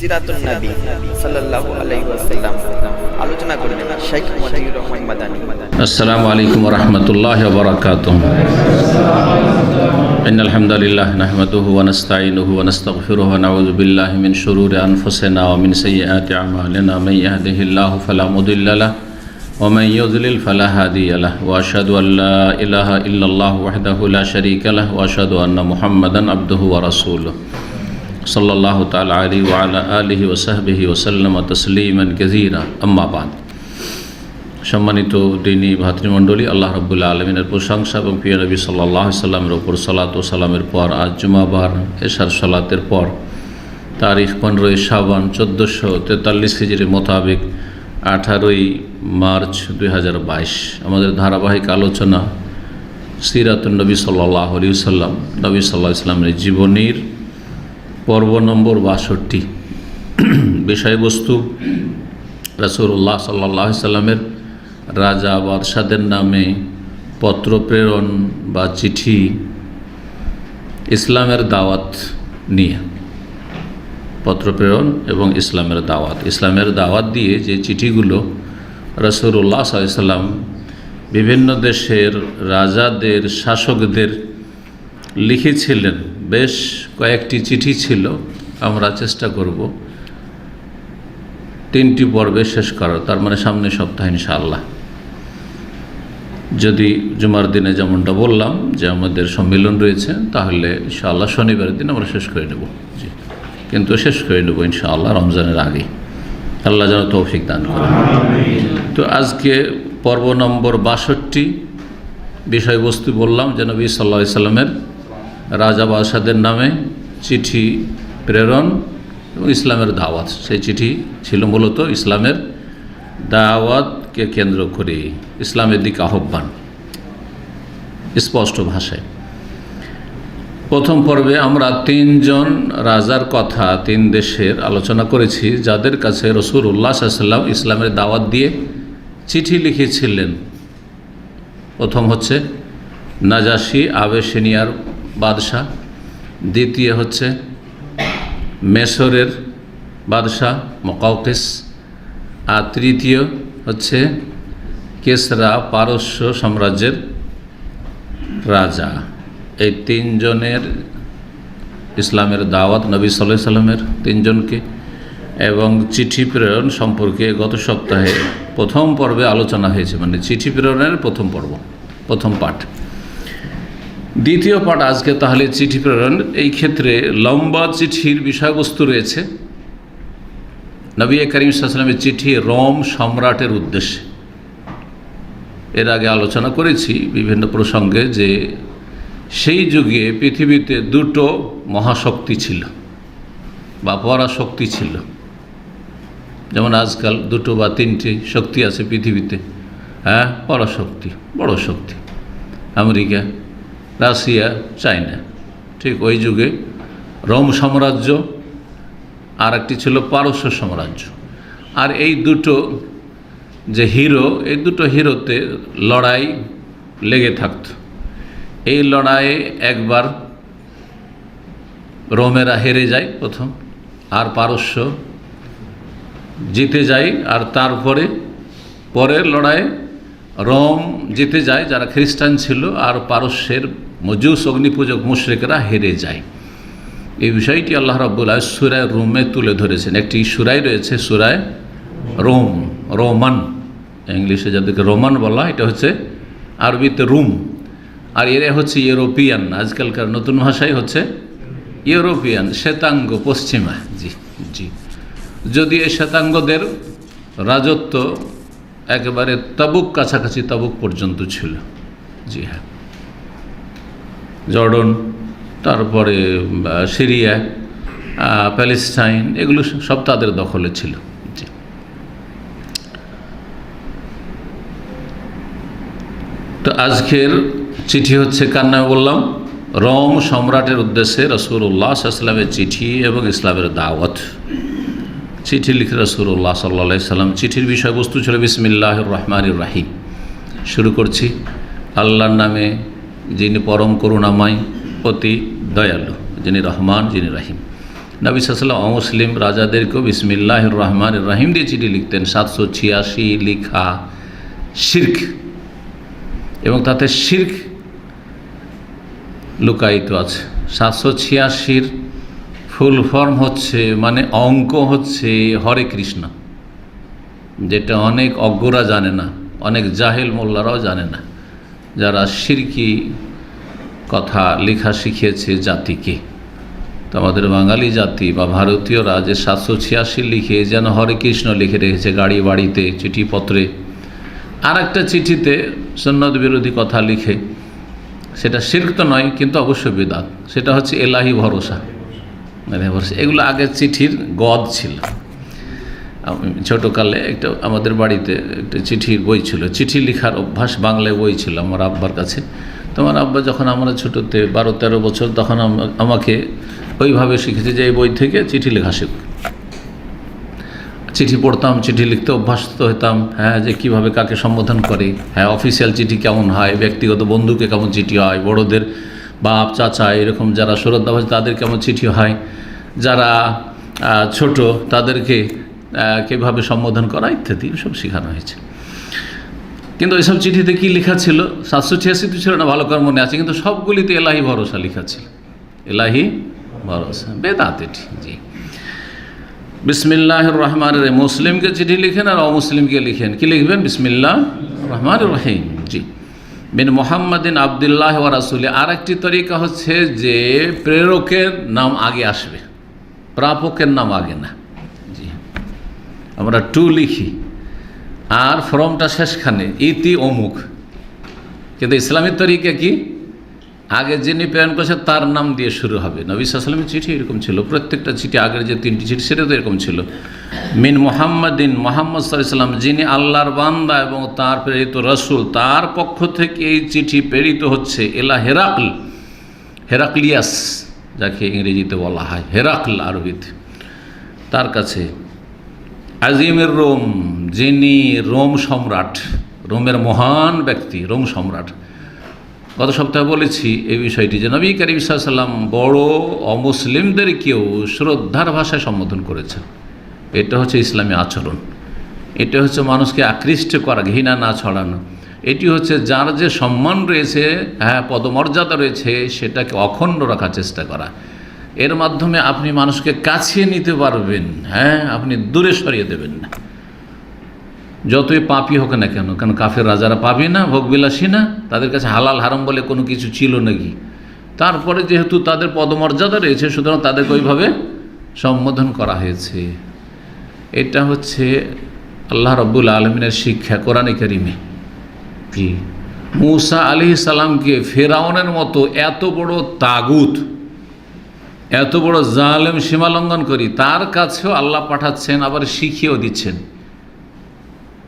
সিরাতুন নবী সাল্লাল্লাহু আলাইহি ওয়াসাল্লাম আলোচনা করবেন শেখ মতিউর রহমান মাদানী। আসসালামু আলাইকুম ওয়া রাহমাতুল্লাহি ওয়া বারাকাতুহু। ইন্নাল হামদালিল্লাহ নাহমাদুহু ওয়া নাস্তাঈনুহু ওয়া নাস্তাগফিরুহু ওয়া নাউযু বিল্লাহি মিন শুরুরি আনফুসিনা ওয়া মিন সাইয়্যাতি আ'মালিনা মান ইয়াহদিহিল্লাহু ফালা মুদিল্লা লাহু ওয়া মান ইউদ্লিল ফালা হাদিয়া লাহু ওয়া আশহাদু আল লা ইলাহা ইল্লাল্লাহু ওয়াহদাহু লা শারীকা লাহু ওয়া আশহাদু আন্না মুহাম্মাদান আবদুহু ওয়া রাসূলুহু সাল্লাল্লাহু তাআলা আলাইহি ওয়া আলা আলিহি ওয়া সাহবিহি ওয়া সাল্লামা তাসলিমান কাসীরা। আম্মা বাদ। সম্মানিত দিনী ভাতৃমণ্ডলী, আল্লাহ রাব্বুল আলামিনের প্রশংসা এবং প্রিয় নবী সাল্লাল্লাহু আলাইহি সাল্লামের উপর সালাত ও সালামের পর আজ জুমাবার এশার সালাতের পর তারিখ 15 শাবান 1443 হিজরি মোতাবেক 18 মার্চ 2022 আমাদের ধারাবাহিক আলোচনা সিরাতুন নবী সাল্লাল্লাহু আলাইহি সাল্লাম, নবী সাল্লাল্লাহু আলাইহি সাল্লামের জীবনীর পর্ব নম্বর 62। বিষয়বস্তু রাসূলুল্লাহ সাল্লাল্লাহু আলাইহি সাল্লামের রাজা বাদশাদের নামে পত্র প্রেরণ বা চিঠি, ইসলামের দাওয়াত নিয়ে। পত্র প্রেরণ এবং ইসলামের দাওয়াত দিয়ে যে চিঠিগুলো রাসূলুল্লাহ সাল্লাল্লাহু আলাইহি সাল্লাম বিভিন্ন দেশের রাজাদের, শাসকদের লিখেছিলেন। বেশ কয়েকটি চিঠি ছিল। আমরা চেষ্টা করব 3টি পর্বে শেষ করার, তার মানে সামনে সপ্তাহে ইনশাআল্লাহ, যদি জুমার দিনে যেমনটা বললাম যে আমাদের সম্মেলন রয়েছে, তাহলে ইনশাআল্লাহ শনিবারের দিন আমরা শেষ করে নেব। জি, কিন্তু শেষ করে নেব ইনশাআল্লাহ রমজানের আগে। আল্লাহ যেন তৌফিক দান করেন। তো আজকে পর্ব নম্বর 62। বিষয়বস্তু বললাম যে নবী সাল্লাল্লাহু আলাইহি সাল্লামের রাজা বাদশাদের নামে চিঠি প্রেরণ এবং ইসলামের দাওয়াত। সেই চিঠি ছিল মূলত ইসলামের দাওয়াতকে কেন্দ্র করে, ইসলামের দিকে আহ্বান, স্পষ্ট ভাষায়। প্রথম পর্বে আমরা 3 জন রাজার কথা, 3 দেশের আলোচনা করেছি যাদের কাছে রাসূলুল্লাহ সাল্লাল্লাহু আলাইহি সাল্লাম ইসলামের দাওয়াত দিয়ে চিঠি লিখেছিলেন। প্রথম হচ্ছে নাজাশি, আবেশিনিয়ার বাদশাহ। দ্বিতীয় হচ্ছে মেসরের বাদশাহ মুকাউকিস। আর তৃতীয় হচ্ছে কেসরা, পারস্য সাম্রাজ্যের রাজা। এই 3 জনের ইসলামের দাওয়াত নবী সাল্লাল্লাহু আলাইহি সাল্লামের 3 জনকে এবং চিঠি প্রেরণ সম্পর্কে গত সপ্তাহে প্রথম পর্বে আলোচনা হয়েছে, মানে চিঠি প্রেরণের প্রথম পর্ব, প্রথম পাঠ। দ্বিতীয় পাঠ আজকে তাহলে চিঠি প্রেরণ। এই ক্ষেত্রে লম্বা চিঠির বিষয়বস্তু রয়েছে। নবী করিম সাল্লাল্লাহু আলাইহি ওয়াসাল্লামের চিঠি রোম সম্রাটের উদ্দেশ্যে। এর আগে আলোচনা করেছি বিভিন্ন প্রসঙ্গে যে সেই যুগে পৃথিবীতে 2টো মহাশক্তি ছিল বা পরাশক্তি ছিল। যেমন আজকাল 2টো বা 3টি শক্তি আছে পৃথিবীতে। পরাশক্তি, বড় শক্তি, আমেরিকা, রাশিয়া, চায়না। ঠিক ওই যুগে রোম সাম্রাজ্য, আর একটি ছিল পারস্য সাম্রাজ্য। আর এই 2টো যে হিরো, এই 2টো হিরোতে লড়াই লেগে থাকত। এই লড়াইয়ে একবার রোমেরা হেরে যায় প্রথম, আর পারস্য জিতে যায়। আর তারপরে পরের লড়াইয়ে রোম জিতে যায়, যারা খ্রিস্টান ছিল, আর পারস্যের মজুস অগ্নিপূজক মুশরিকরা হেরে যায়। এই বিষয়টি আল্লাহ রাব্বুল আলামিন সূরা রুমে তুলে ধরেছেন। একটি সূরাই রয়েছে, সূরা রোম, রোমান, ইংলিশে যাদেরকে রোমান বলা, এটা হচ্ছে আরবিতে রুম। আর এরা হচ্ছে ইউরোপিয়ান, আজকালকার নতুন ভাষাই হচ্ছে ইউরোপিয়ান, শ্বেতাঙ্গ, পশ্চিমা। জি জি, যদি এই শ্বেতাঙ্গদের রাজত্ব একেবারে তাবুক, কাছাকাছি তাবুক পর্যন্ত ছিল। জি হ্যাঁ, জর্ডন, তারপরে সিরিয়া, প্যালেস্টাইন, এগুলো সব তাদের দখলে ছিল। জি, তো আজকের চিঠি হচ্ছে কার নামে বললাম? রোম সম্রাটের উদ্দেশ্যে রাসূলুল্লাহ সাল্লাল্লাহু আলাইহি সাল্লামের চিঠি এবং ইসলামের দাওয়াত। চিঠি লিখে রাসূলুল্লাহ সাল্লাল্লাহু আলাইহি সাল্লাম। চিঠির বিষয়বস্তু ছিল বিসমিল্লাহির রহমানির রহিম। শুরু করছি আল্লাহর নামে, যিনি পরম করুণাময়, অতি দয়ালু, যিনি রহমান, যিনি রহিম। নবী সাল্লাল্লাহু আলাইহি ওয়াসাল্লাম রাজাদেরকেও বিসমিল্লাহির রহমানির রহিম দিয়ে চিঠি লিখতেন। 786 লিখা শিরক, এবং তাতে শিরক লুকায়িত আছে। 786 ফুল ফর্ম হচ্ছে, মানে অঙ্ক হচ্ছে হরে কৃষ্ণ, যেটা অনেক অজ্ঞরা জানে না, অনেক জাহেল মোল্লারাও জানে না, যারা শিরকি কথা লেখা শিখিয়েছে জাতিকে। তো আমাদের বাঙালি জাতি বা ভারতীয়রা যে 786 লিখে যেন হরে কৃষ্ণ লিখে রেখেছে গাড়ি বাড়িতে, চিঠিপত্রে, আর একটা চিঠিতে সুন্নত বিরোধী কথা লিখে, সেটা শিরক তো নয়, কিন্তু অবশ্যই বিদআত। সেটা হচ্ছে এলাহি ভরসা। এগুলো আগের চিঠির গদ ছিল। ছোটোকালে একটা আমাদের বাড়িতে একটা চিঠির বই ছিল, চিঠি লেখার অভ্যাস, বাংলায় বই ছিল আমার আব্বার কাছে। তো আমার আব্বা যখন আমরা ছোটোতে 12-13 বছর, তখন আমাকে ওইভাবে শিখেছে যে এই বই থেকে চিঠি লেখা শেখ। চিঠি পড়তাম, চিঠি লিখতে অভ্যস্ত হতাম, হ্যাঁ, যে কীভাবে কাকে সম্বোধন করে, হ্যাঁ, অফিসিয়াল চিঠি কেমন হয়, ব্যক্তিগত বন্ধুকে কেমন চিঠি হয়, বড়োদের বাপ চাচা এরকম যারা শ্রদ্ধাভাজন তাদের কেমন চিঠি হয়, যারা ছোট তাদেরকে কীভাবে সম্বোধন করা ইত্যাদি সব শেখানো হয়েছে। কিন্তু এইসব চিঠিতে কি লেখা ছিল? 786 ছিল না, ভালো করে মনে আছে, কিন্তু সবগুলিতে এলাহি ভরসা লেখা ছিল। এলাহি ভরসা বেদাত এটি। জি, বিসমিল্লাহির রহমানির রহিম। মুসলিমকে চিঠি লিখেন আর অমুসলিমকে লিখেন, কি লিখবেন? বিসমিল্লাহ রহমানির রহিম। জি, বিন মুহাম্মাদিন আবদুল্লাহ ওয়া রাসূলি। আর একটি তরিকা হচ্ছে যে প্রেরকের নাম আগে আসবে, প্রাপকের নাম আগে না। জি, আমরা টু লিখি আর ফর্মটা শেষখানে ইতি অমুক, কিন্তু ইসলামের তরিকা কি? আগে যিনি প্রেরণ করেছে তার নাম দিয়ে শুরু হবে। নবী সাল্লাল্লাহু আলাইহি ওয়াসাল্লামের চিঠি এরকম ছিল, প্রত্যেকটা চিঠি, আগের যে 3টি চিঠি সেটা তো এরকম ছিল। মিন মুহাম্মাদিন, মুহাম্মদ সাল্লাল্লাহু আলাইহি ওয়াসাল্লাম যিনি আল্লাহর বান্দা এবং তার প্রেরিত রাসূল, তার পক্ষ থেকে এই চিঠি প্রেরিত হচ্ছে এলা হেরাকল, হেরাক্লিয়াস যাকে ইংরেজিতে বলা হয়, হেরাকল আরবিতে, তার কাছে। আজিমের রোম, যিনি রোম সম্রাট, রোমের মহান ব্যক্তি, রোম সম্রাট। গত সপ্তাহে বলেছি এই বিষয়টি যে নবী করিম সাল্লাল্লাহু আলাইহি ওয়াসাল্লাম বড় অমুসলিমদেরকেও শ্রদ্ধার ভাষায় সম্বোধন করেছেন। এটা হচ্ছে ইসলামী আচরণ, এটা হচ্ছে মানুষকে আকৃষ্ট করা, ঘৃণা না ছড়ানো। এটি হচ্ছে যার যে সম্মান রয়েছে, হ্যাঁ, পদমর্যাদা রয়েছে, সেটাকে অখণ্ড রাখার চেষ্টা করা। এর মাধ্যমে আপনি মানুষকে কাছিয়ে নিতে পারবেন, হ্যাঁ, আপনি দূরে সরিয়ে দেবেন না, যতই পাপী হোক না কেন। কারণ কাফের রাজারা পাপী না, ভোগবিলাসী না, তাদের কাছে হালাল হারাম বলে কোনো কিছু ছিল নাকি? তারপরে যেহেতু তাদের পদমর্যাদা রয়েছে, সুতরাং তাদেরকে ওইভাবে সম্বোধন করা হয়েছে। এটা হচ্ছে আল্লাহ রাব্বুল আলামিনের শিক্ষা কোরআনে কারিমে। জি, মূসা আলাইহিস সালামকে ফেরাউনের মতো এত বড় তাগুত, এত বড় জালেম, সীমালঙ্ঘন করি, তার কাছেও আল্লাহ পাঠাচ্ছেন, আবার শিখিয়েও দিচ্ছেন।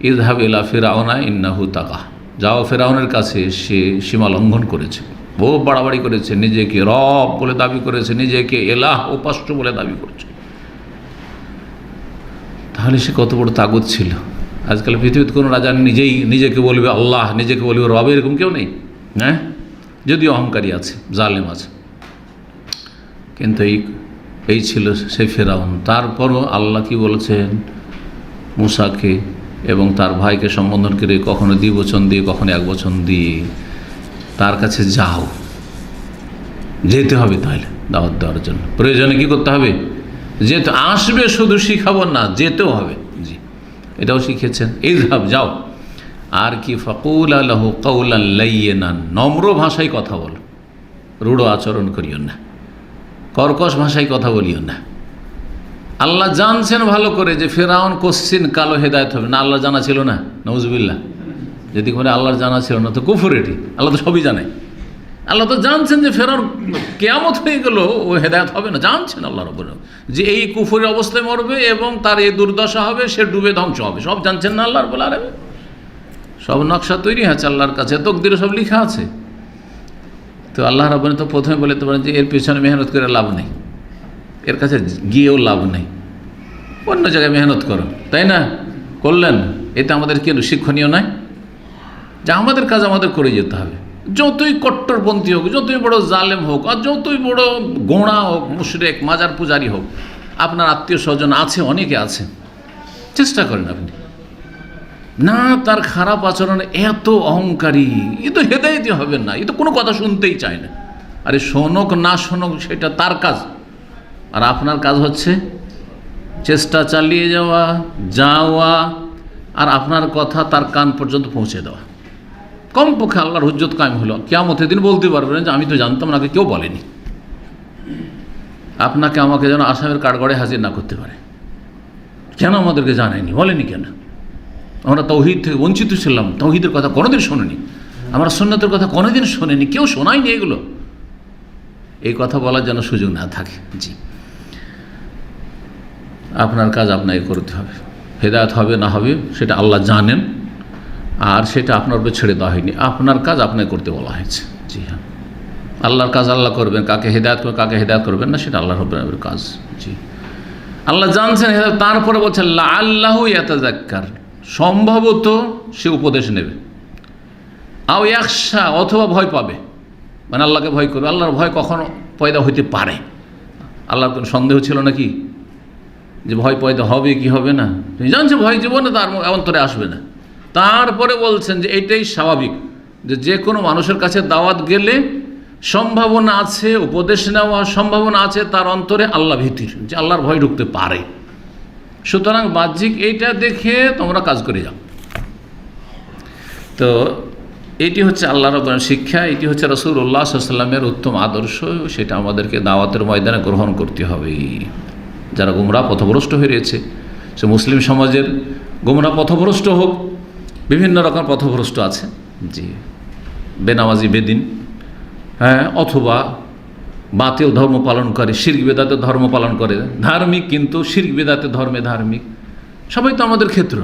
ইযহাব ইলা ফিরআউনা ইন্নাহু তাগা, যাও ফেরাউনের কাছে, সে সীমা লঙ্ঘন করেছে, বহু বাড়াবাড়ি করেছে, নিজেকে রব বলে দাবি করেছে, নিজেকে এলাহ উপাস্য বলে দাবি করেছে। তাহলে সে কত বড় তাগুত ছিল। আজকাল পৃথিবীতে কোনো রাজা নিজেকে বলবে আল্লাহ, নিজেকে বলবে রব, এরকম কেউ নেই, হ্যাঁ, যদিও অহংকারী আছে, জালেম আছে, কিন্তু এই ছিল সে ফেরাউন। তারপরও আল্লাহ কি বলেছেন মূসাকে এবং তার ভাইকে সম্বোধন করে, কখনো দ্বিবচন দিয়ে, কখনো একবচন দিয়ে, তার কাছে যাও, যেতে হবে। তাহলে দাওয়াত দেওয়ার জন্য প্রয়োজনে কি করতে হবে? যেতে আসবে, শুধু শিখাবো না, যেতেও হবে। জি, এটাও শিখেছেন, ইযহাব, যাও। আর কি? ফাকুলা লাহু কাওলান লাইয়িনান, নম্র ভাষায় কথা বলো, রূঢ় আচরণ করিও না, কর্কশ ভাষায় কথা বলিও না। আল্লাহ জানছেন ভালো করে যে ফেরাউন কোশ্চিন কালো হেদায়েত হবে না, আল্লাহ জানা ছিল না? নাউজুবিল্লাহ। যদি করে আল্লাহর জানা ছিল না তো কুফর এটি। আল্লাহ তো সবই জানে, আল্লাহ তো জানছেন যে ফেরাউন কিয়ামত হয়ে গেল, ও হেদায়েত হবে না, জানছেন আল্লাহ রাব্বুল আলামিন যে এই কুফরের অবস্থায় মরবে এবং তার এই দুর্দশা হবে, সে ডুবে ধ্বংস হবে, সব জানছেন না আল্লাহ রাব্বুল আলামিন? সব নকশা তৈরি আছে আল্লাহর কাছে, তকদিরে সব লেখা আছে। তো আল্লাহ রাব্বুল আলামিন তো প্রথমে বলতে পারেন যে এর পেছনে মেহনত করে লাভ নেই, এর কাছে গিয়েও লাভ নেই, অন্য জায়গায় মেহনত করো, তাই না? করলেন, এতে আমাদের কি শিক্ষণীয় নয় যে আমাদের কাজ আমাদের করে যেতে হবে? যতই কট্টরপন্থী হোক, যতই বড় জালেম হোক, আর যতই বড় গোঁড়া হোক, মুশরিক, মাজার পূজারি হোক, আপনার আত্মীয় স্বজন আছে, অনেকে আছে, চেষ্টা করেন আপনি না তার খারাপ আচরণ, এত অহংকারী, এ তো হেদায়েতই হবে না, এ তো কোনো কথা শুনতেই চায় না। আরে শোনক না শোনক সেটা তার কাজ, আর আপনার কাজ হচ্ছে চেষ্টা চালিয়ে যাওয়া আর আপনার কথা তার কান পর্যন্ত পৌঁছে দেওয়া। কমপক্ষে আল্লাহর হুজ্জত কায়েম হলো, কিয়ামতের দিন বলতে পারবেন যে আমি তো জানতাম না, কেউ বলেনি। আপনাকে আমাকে যেন আসামের কাঠগড়ায় হাজির না করতে পারে, কেন আমাদেরকে জানায়নি, বলেনি কেন? আমরা তাওহীদ থেকে বঞ্চিত ছিলাম, তাওহীদের কথা কোনোদিন শোনেনি, আমরা সুন্নাতের কথা কোনোদিন শোনেনি, কেউ শোনায়নি এগুলো, এই কথা বলার যেন সুযোগ না থাকে। জি, আপনার কাজ আপনাকে করতে হবে। হেদায়েত হবে না হবে সেটা আল্লাহ জানেন, আর সেটা আপনার উপর ছেড়ে দেওয়া হয়নি, আপনার কাজ আপনাকে করতে বলা হয়েছে। জি হ্যাঁ, আল্লাহর কাজ আল্লাহ করবেন, কাকে হেদায়েত করবেন কাকে হেদায়েত করবেন না সেটা আল্লাহর রব্বুল কাজ। জি, আল্লাহ জানছেন হেদায়েত, তারপরে বলছেন লাআল্লাহু ইয়াতাযাক্কার, সম্ভবত সে উপদেশ নেবে, আও ইয়াখশা, অথবা ভয় পাবে, মানে আল্লাহকে ভয় করবে। আল্লাহর ভয় কখনো পয়দা হইতে পারে, আল্লাহর কোনো সন্দেহ ছিল নাকি যে ভয় পয়দা হবে কি হবে না? তিনি জানছে ভয় জীবনে তার অন্তরে আসবে না। তারপরে বলছেন যে এটাই স্বাভাবিক, যে কোনো মানুষের কাছে দাওয়াত গেলে সম্ভাবনা আছে, উপদেশ নেওয়ার সম্ভাবনা আছে তার অন্তরে আল্লাহ ভীতির, যে আল্লাহর ভয় ঢুকতে পারে। সুতরাং বাহ্যিক এইটা দেখে তোমরা কাজ করে যাও। তো এটি হচ্ছে আল্লাহ রাব্বুল শিক্ষা, এটি হচ্ছে রাসূলুল্লাহ সাল্লাল্লাহু আলাইহি ওয়াসাল্লামের উত্তম আদর্শ, সেটা আমাদেরকে দাওয়াতের ময়দানে গ্রহণ করতে হবে। যারা গুমরাহ পথভ্রষ্ট হয়ে রয়েছে, সে মুসলিম সমাজের গুমরাহ পথভ্রষ্ট হোক, বিভিন্ন রকম পথভ্রষ্ট আছে, জি, বেনামাজি বেদিন, হ্যাঁ, অথবা বাতিল ধর্ম পালন করে, শিরক বেদাতের ধর্ম পালন করে, ধার্মিক কিন্তু শিরক বেদাতের ধর্মে ধার্মিক, সবাই তো আমাদের ক্ষেত্র।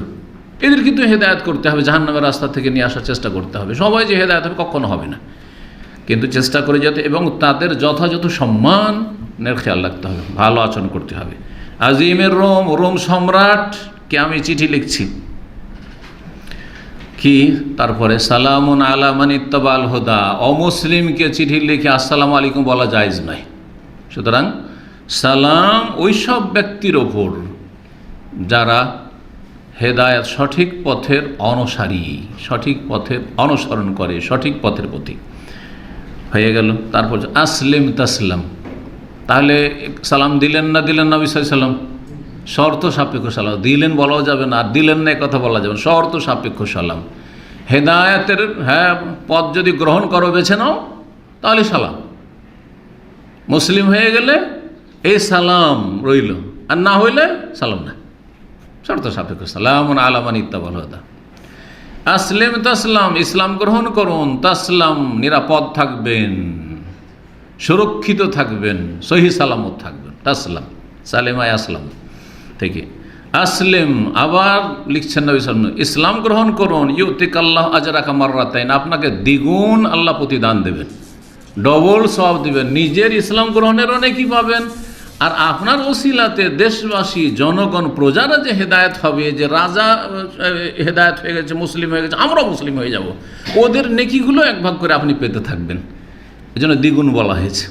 এদের কিন্তু হেদায়েত করতে হবে, জাহান্নামের রাস্তা থেকে নিয়ে আসার চেষ্টা করতে হবে। সবাই যে হেদায়েত হবে কখনো হবে না, কিন্তু চেষ্টা করে যেতে, এবং তাদের যথাযথ সম্মানের খেয়াল রাখতে হবে, ভালো আচরণ করতে হবে। আজিমের রোম সম্রাটকে আমি চিঠি লিখছি, কি তারপরে সালামুন আলা মান ইত্তাবাল হুদা, অমুসলিমকে চিঠি লিখে আসসালামু আলাইকুম বলা জায়েজ নয়। সুতরাং সালাম ওই সব ব্যক্তির ওপর যারা হেদায়েত, সঠিক পথের অনুসারী, সঠিক পথের অনুসরণ করে, সঠিক পথের প্রতি হয়ে গেল। তারপর আসলিম তাসলাম, তাহলে সালাম দিলেন না নবী সাল্লাল্লাহু আলাইহি ওয়াসাল্লাম, শর্ত সাপেক্ষ সালাম দিলেন বলাও যাবে না, আর দিলেন না কথা বলা যাবে না, শর্ত সাপেক্ষ সালাম। হেদায়েতের পথ যদি গ্রহণ করো, বেছে নাও, তাহলে সালাম। মুসলিম হয়ে গেলে এই সালাম রইল, আর না হইলে সালাম না, শর্ত সাপেক্ষ সালামুন আলা মান ইত্তাবাল হুদা। আসলিম তাসলাম, ইসলাম গ্রহণ করুন, তাসলাম, নিরাপদ থাকবেন, সুরক্ষিত থাকবেন, সহি সালামত থাকবেন। তাসলাম সালেমায় আসলাম থেকে আসলিম, আবার লিখছেন নবী সাল্লাল্লাহু আলাইহি ওয়াসাল্লাম, ইসলাম গ্রহণ করুন, ইউতিকাল্লাহু আজরাকা মাররাতাইন, আপনাকে দ্বিগুণ আল্লাহ প্রতিদান দেবেন, ডবল সওয়াব দেবেন, নিজের ইসলাম গ্রহণেরও নেকি পাবেন, আর আপনার ওসিলাতে দেশবাসী, জনগণ, প্রজারা যে হেদায়েত হবে, যে রাজা হেদায়েত হয়ে গেছে, মুসলিম হয়ে গেছে, আমরাও মুসলিম হয়ে যাব, ওদের নেকিগুলো এক ভাগ করে আপনি পেতে থাকবেন। এই জন্য দ্বিগুণ বলা হয়েছে,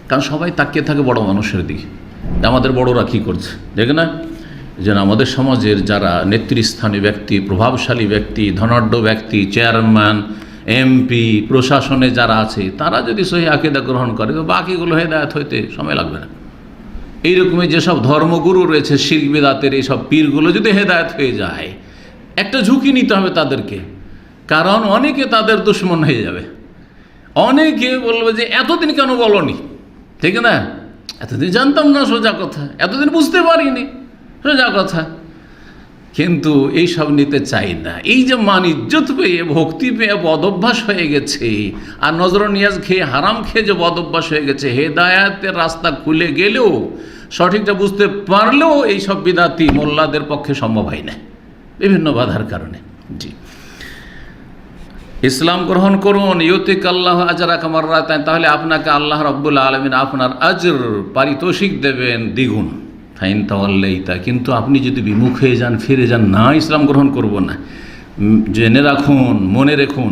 কারণ সবাই তাকিয়ে থাকে বড় মানুষের দিকে, আমাদের বড়রা কী করছে, দেখে না? যেন আমাদের সমাজের যারা নেতৃস্থানীয় ব্যক্তি, প্রভাবশালী ব্যক্তি, ধনাঢ্য ব্যক্তি, চেয়ারম্যান, এমপি, প্রশাসনে যারা আছে, তারা যদি সহি আকীদা গ্রহণ করে, তো বাকিগুলো হেদায়েত হইতে সময় লাগবে না। এইরকমই যেসব ধর্মগুরু রয়েছে, শিরক বিদআতের এইসব পীরগুলো যদি হেদায়েত হয়ে যায়, একটা ঝুঁকি নিতে হবে তাদেরকে, কারণ অনেকে তাদের দুশমন হয়ে যাবে। অনেকে বলবে যে এতদিন কেন বলনি, ঠিক না, এতদিন জানতাম না, সোজা কথা, এতদিন বুঝতে পারিনি, সোজা কথা। কিন্তু এই সব নিতে চাই না। এই যে মান ইজ্জত পেয়ে, ভক্তি পেয়ে বদভ্যাস হয়ে গেছে, আর নজর নিয়াজ খেয়ে, হারাম খেয়ে যে বদভ্যাস হয়ে গেছে, হেদায়েতের রাস্তা খুলে গেলেও, সঠিকটা বুঝতে পারলেও এই সব বিদাতি মোল্লাদের পক্ষে সম্ভব হয় না, বিভিন্ন বাধার কারণে। জি, ইসলাম গ্রহণ করুন, ইউতিকাল্লাহু আজরাকা মাররাতাইন, তাহলে আপনাকে আল্লাহ রাব্বুল আলামিন আপনার আজর, পারিতোষিক দেবেন দ্বিগুণ। ফাইন তাওয়াল্লাইতা, কিন্তু আপনি যদি বিমুখ হয়ে যান, ফিরে যান, না ইসলাম গ্রহণ করব না, জেনে রাখুন, মনে রাখুন,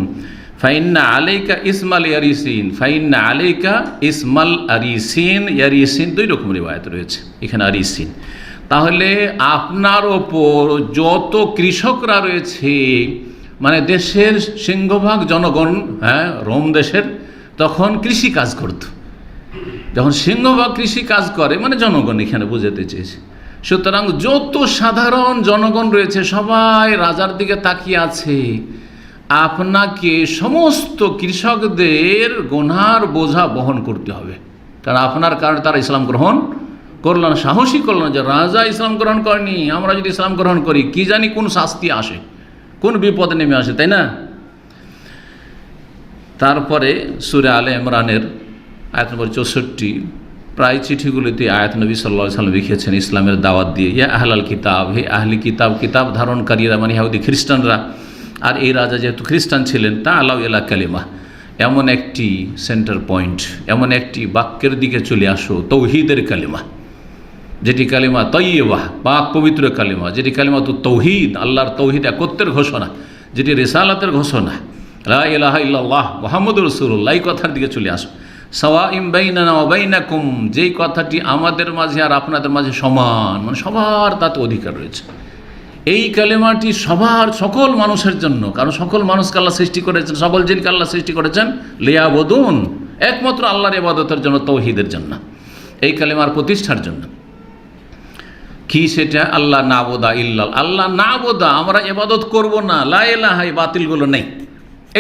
ফাইন্না আলাইকা ইসমাল ইয়ারিসিন, ফাইন্না আলাইকা ইসমাল আরিসিন, ইয়ারিসিন 2 রকম রিওয়ায়াত রয়েছে, এখানে আরিসিন। তাহলে আপনার ওপর যত কৃষকরা রয়েছে, মানে দেশের সিংহভাগ জনগণ, রোম দেশের তখন কৃষি কাজ করত, যখন সিংহভাগ কৃষি কাজ করে মানে জনগণ এখানে বোঝাতে চেয়েছে। সুতরাং যত সাধারণ জনগণ রয়েছে সবাই রাজার দিকে তাকিয়ে আছে, আপনাকে সমস্ত কৃষকদের গুনার বোঝা বহন করতে হবে, কারণ আপনার কারণে তারা ইসলাম গ্রহণ করল না, সাহসী করল না যে রাজা ইসলাম গ্রহণ করেনি, আমরা যদি ইসলাম গ্রহণ করি কি জানি কোন শাস্তি আসে, কোন বিপদ নেমে আসে, তাই না? তারপরে সূরা আলে ইমরানের আয়াত নম্বর 64, প্রায় চিঠিগুলিতে আয়াত নবী সাল্লাল্লাহু আলাইহি ওয়াসাল্লাম লিখেছেন ইসলামের দাওয়াত দিয়ে, ইয়া আহলাল কিতাব, হে আহলি কিতাব, কিতাব ধারণকারীরা মানে ইহুদি খ্রিস্টানরা, আর এই রাজা যেহেতু খ্রিস্টান ছিলেন, তা আলাউ ইলা কালিমা, এমন একটি সেন্টার পয়েন্ট, এমন একটি বাক্যের দিকে চলে আসো, তৌহিদের কালিমা, যেটি কালিমা তয়্যিবা, পাক পবিত্র কালিমা, যেটি কালিমা তো তৌহিদ, আল্লাহর তৌহিদ একত্বের ঘোষণা, যেটি রিসালাতের ঘোষণা, লা ইলাহা ইল্লাল্লাহ মুহাম্মাদুর রাসূলুল্লাহ, এই কথার দিকে চলে আসো। সাওয়াইম বাইনানা ওয়া বাইনাকুম, যেই কথাটি আমাদের মাঝে আর আপনাদের মাঝে সমান, মানে সবার তাতে অধিকার রয়েছে। এই কালেমাটি সবার, সকল মানুষের জন্য, কারণ সকল মানুষকে আল্লাহ সৃষ্টি করেছেন, সকল জিনকে আল্লাহ সৃষ্টি করেছেন লিয়াবুদুন, একমাত্র আল্লাহর ইবাদতের জন্য, তৌহিদের জন্য, এই কালেমার প্রতিষ্ঠার জন্য। কি সেটা? আল্লাহ নাবুদা ইল্লাল, আল্লাহ নাবুদা, আমরা ইবাদত করব না, লা ইলাহা, বাতিলগুলো নেই,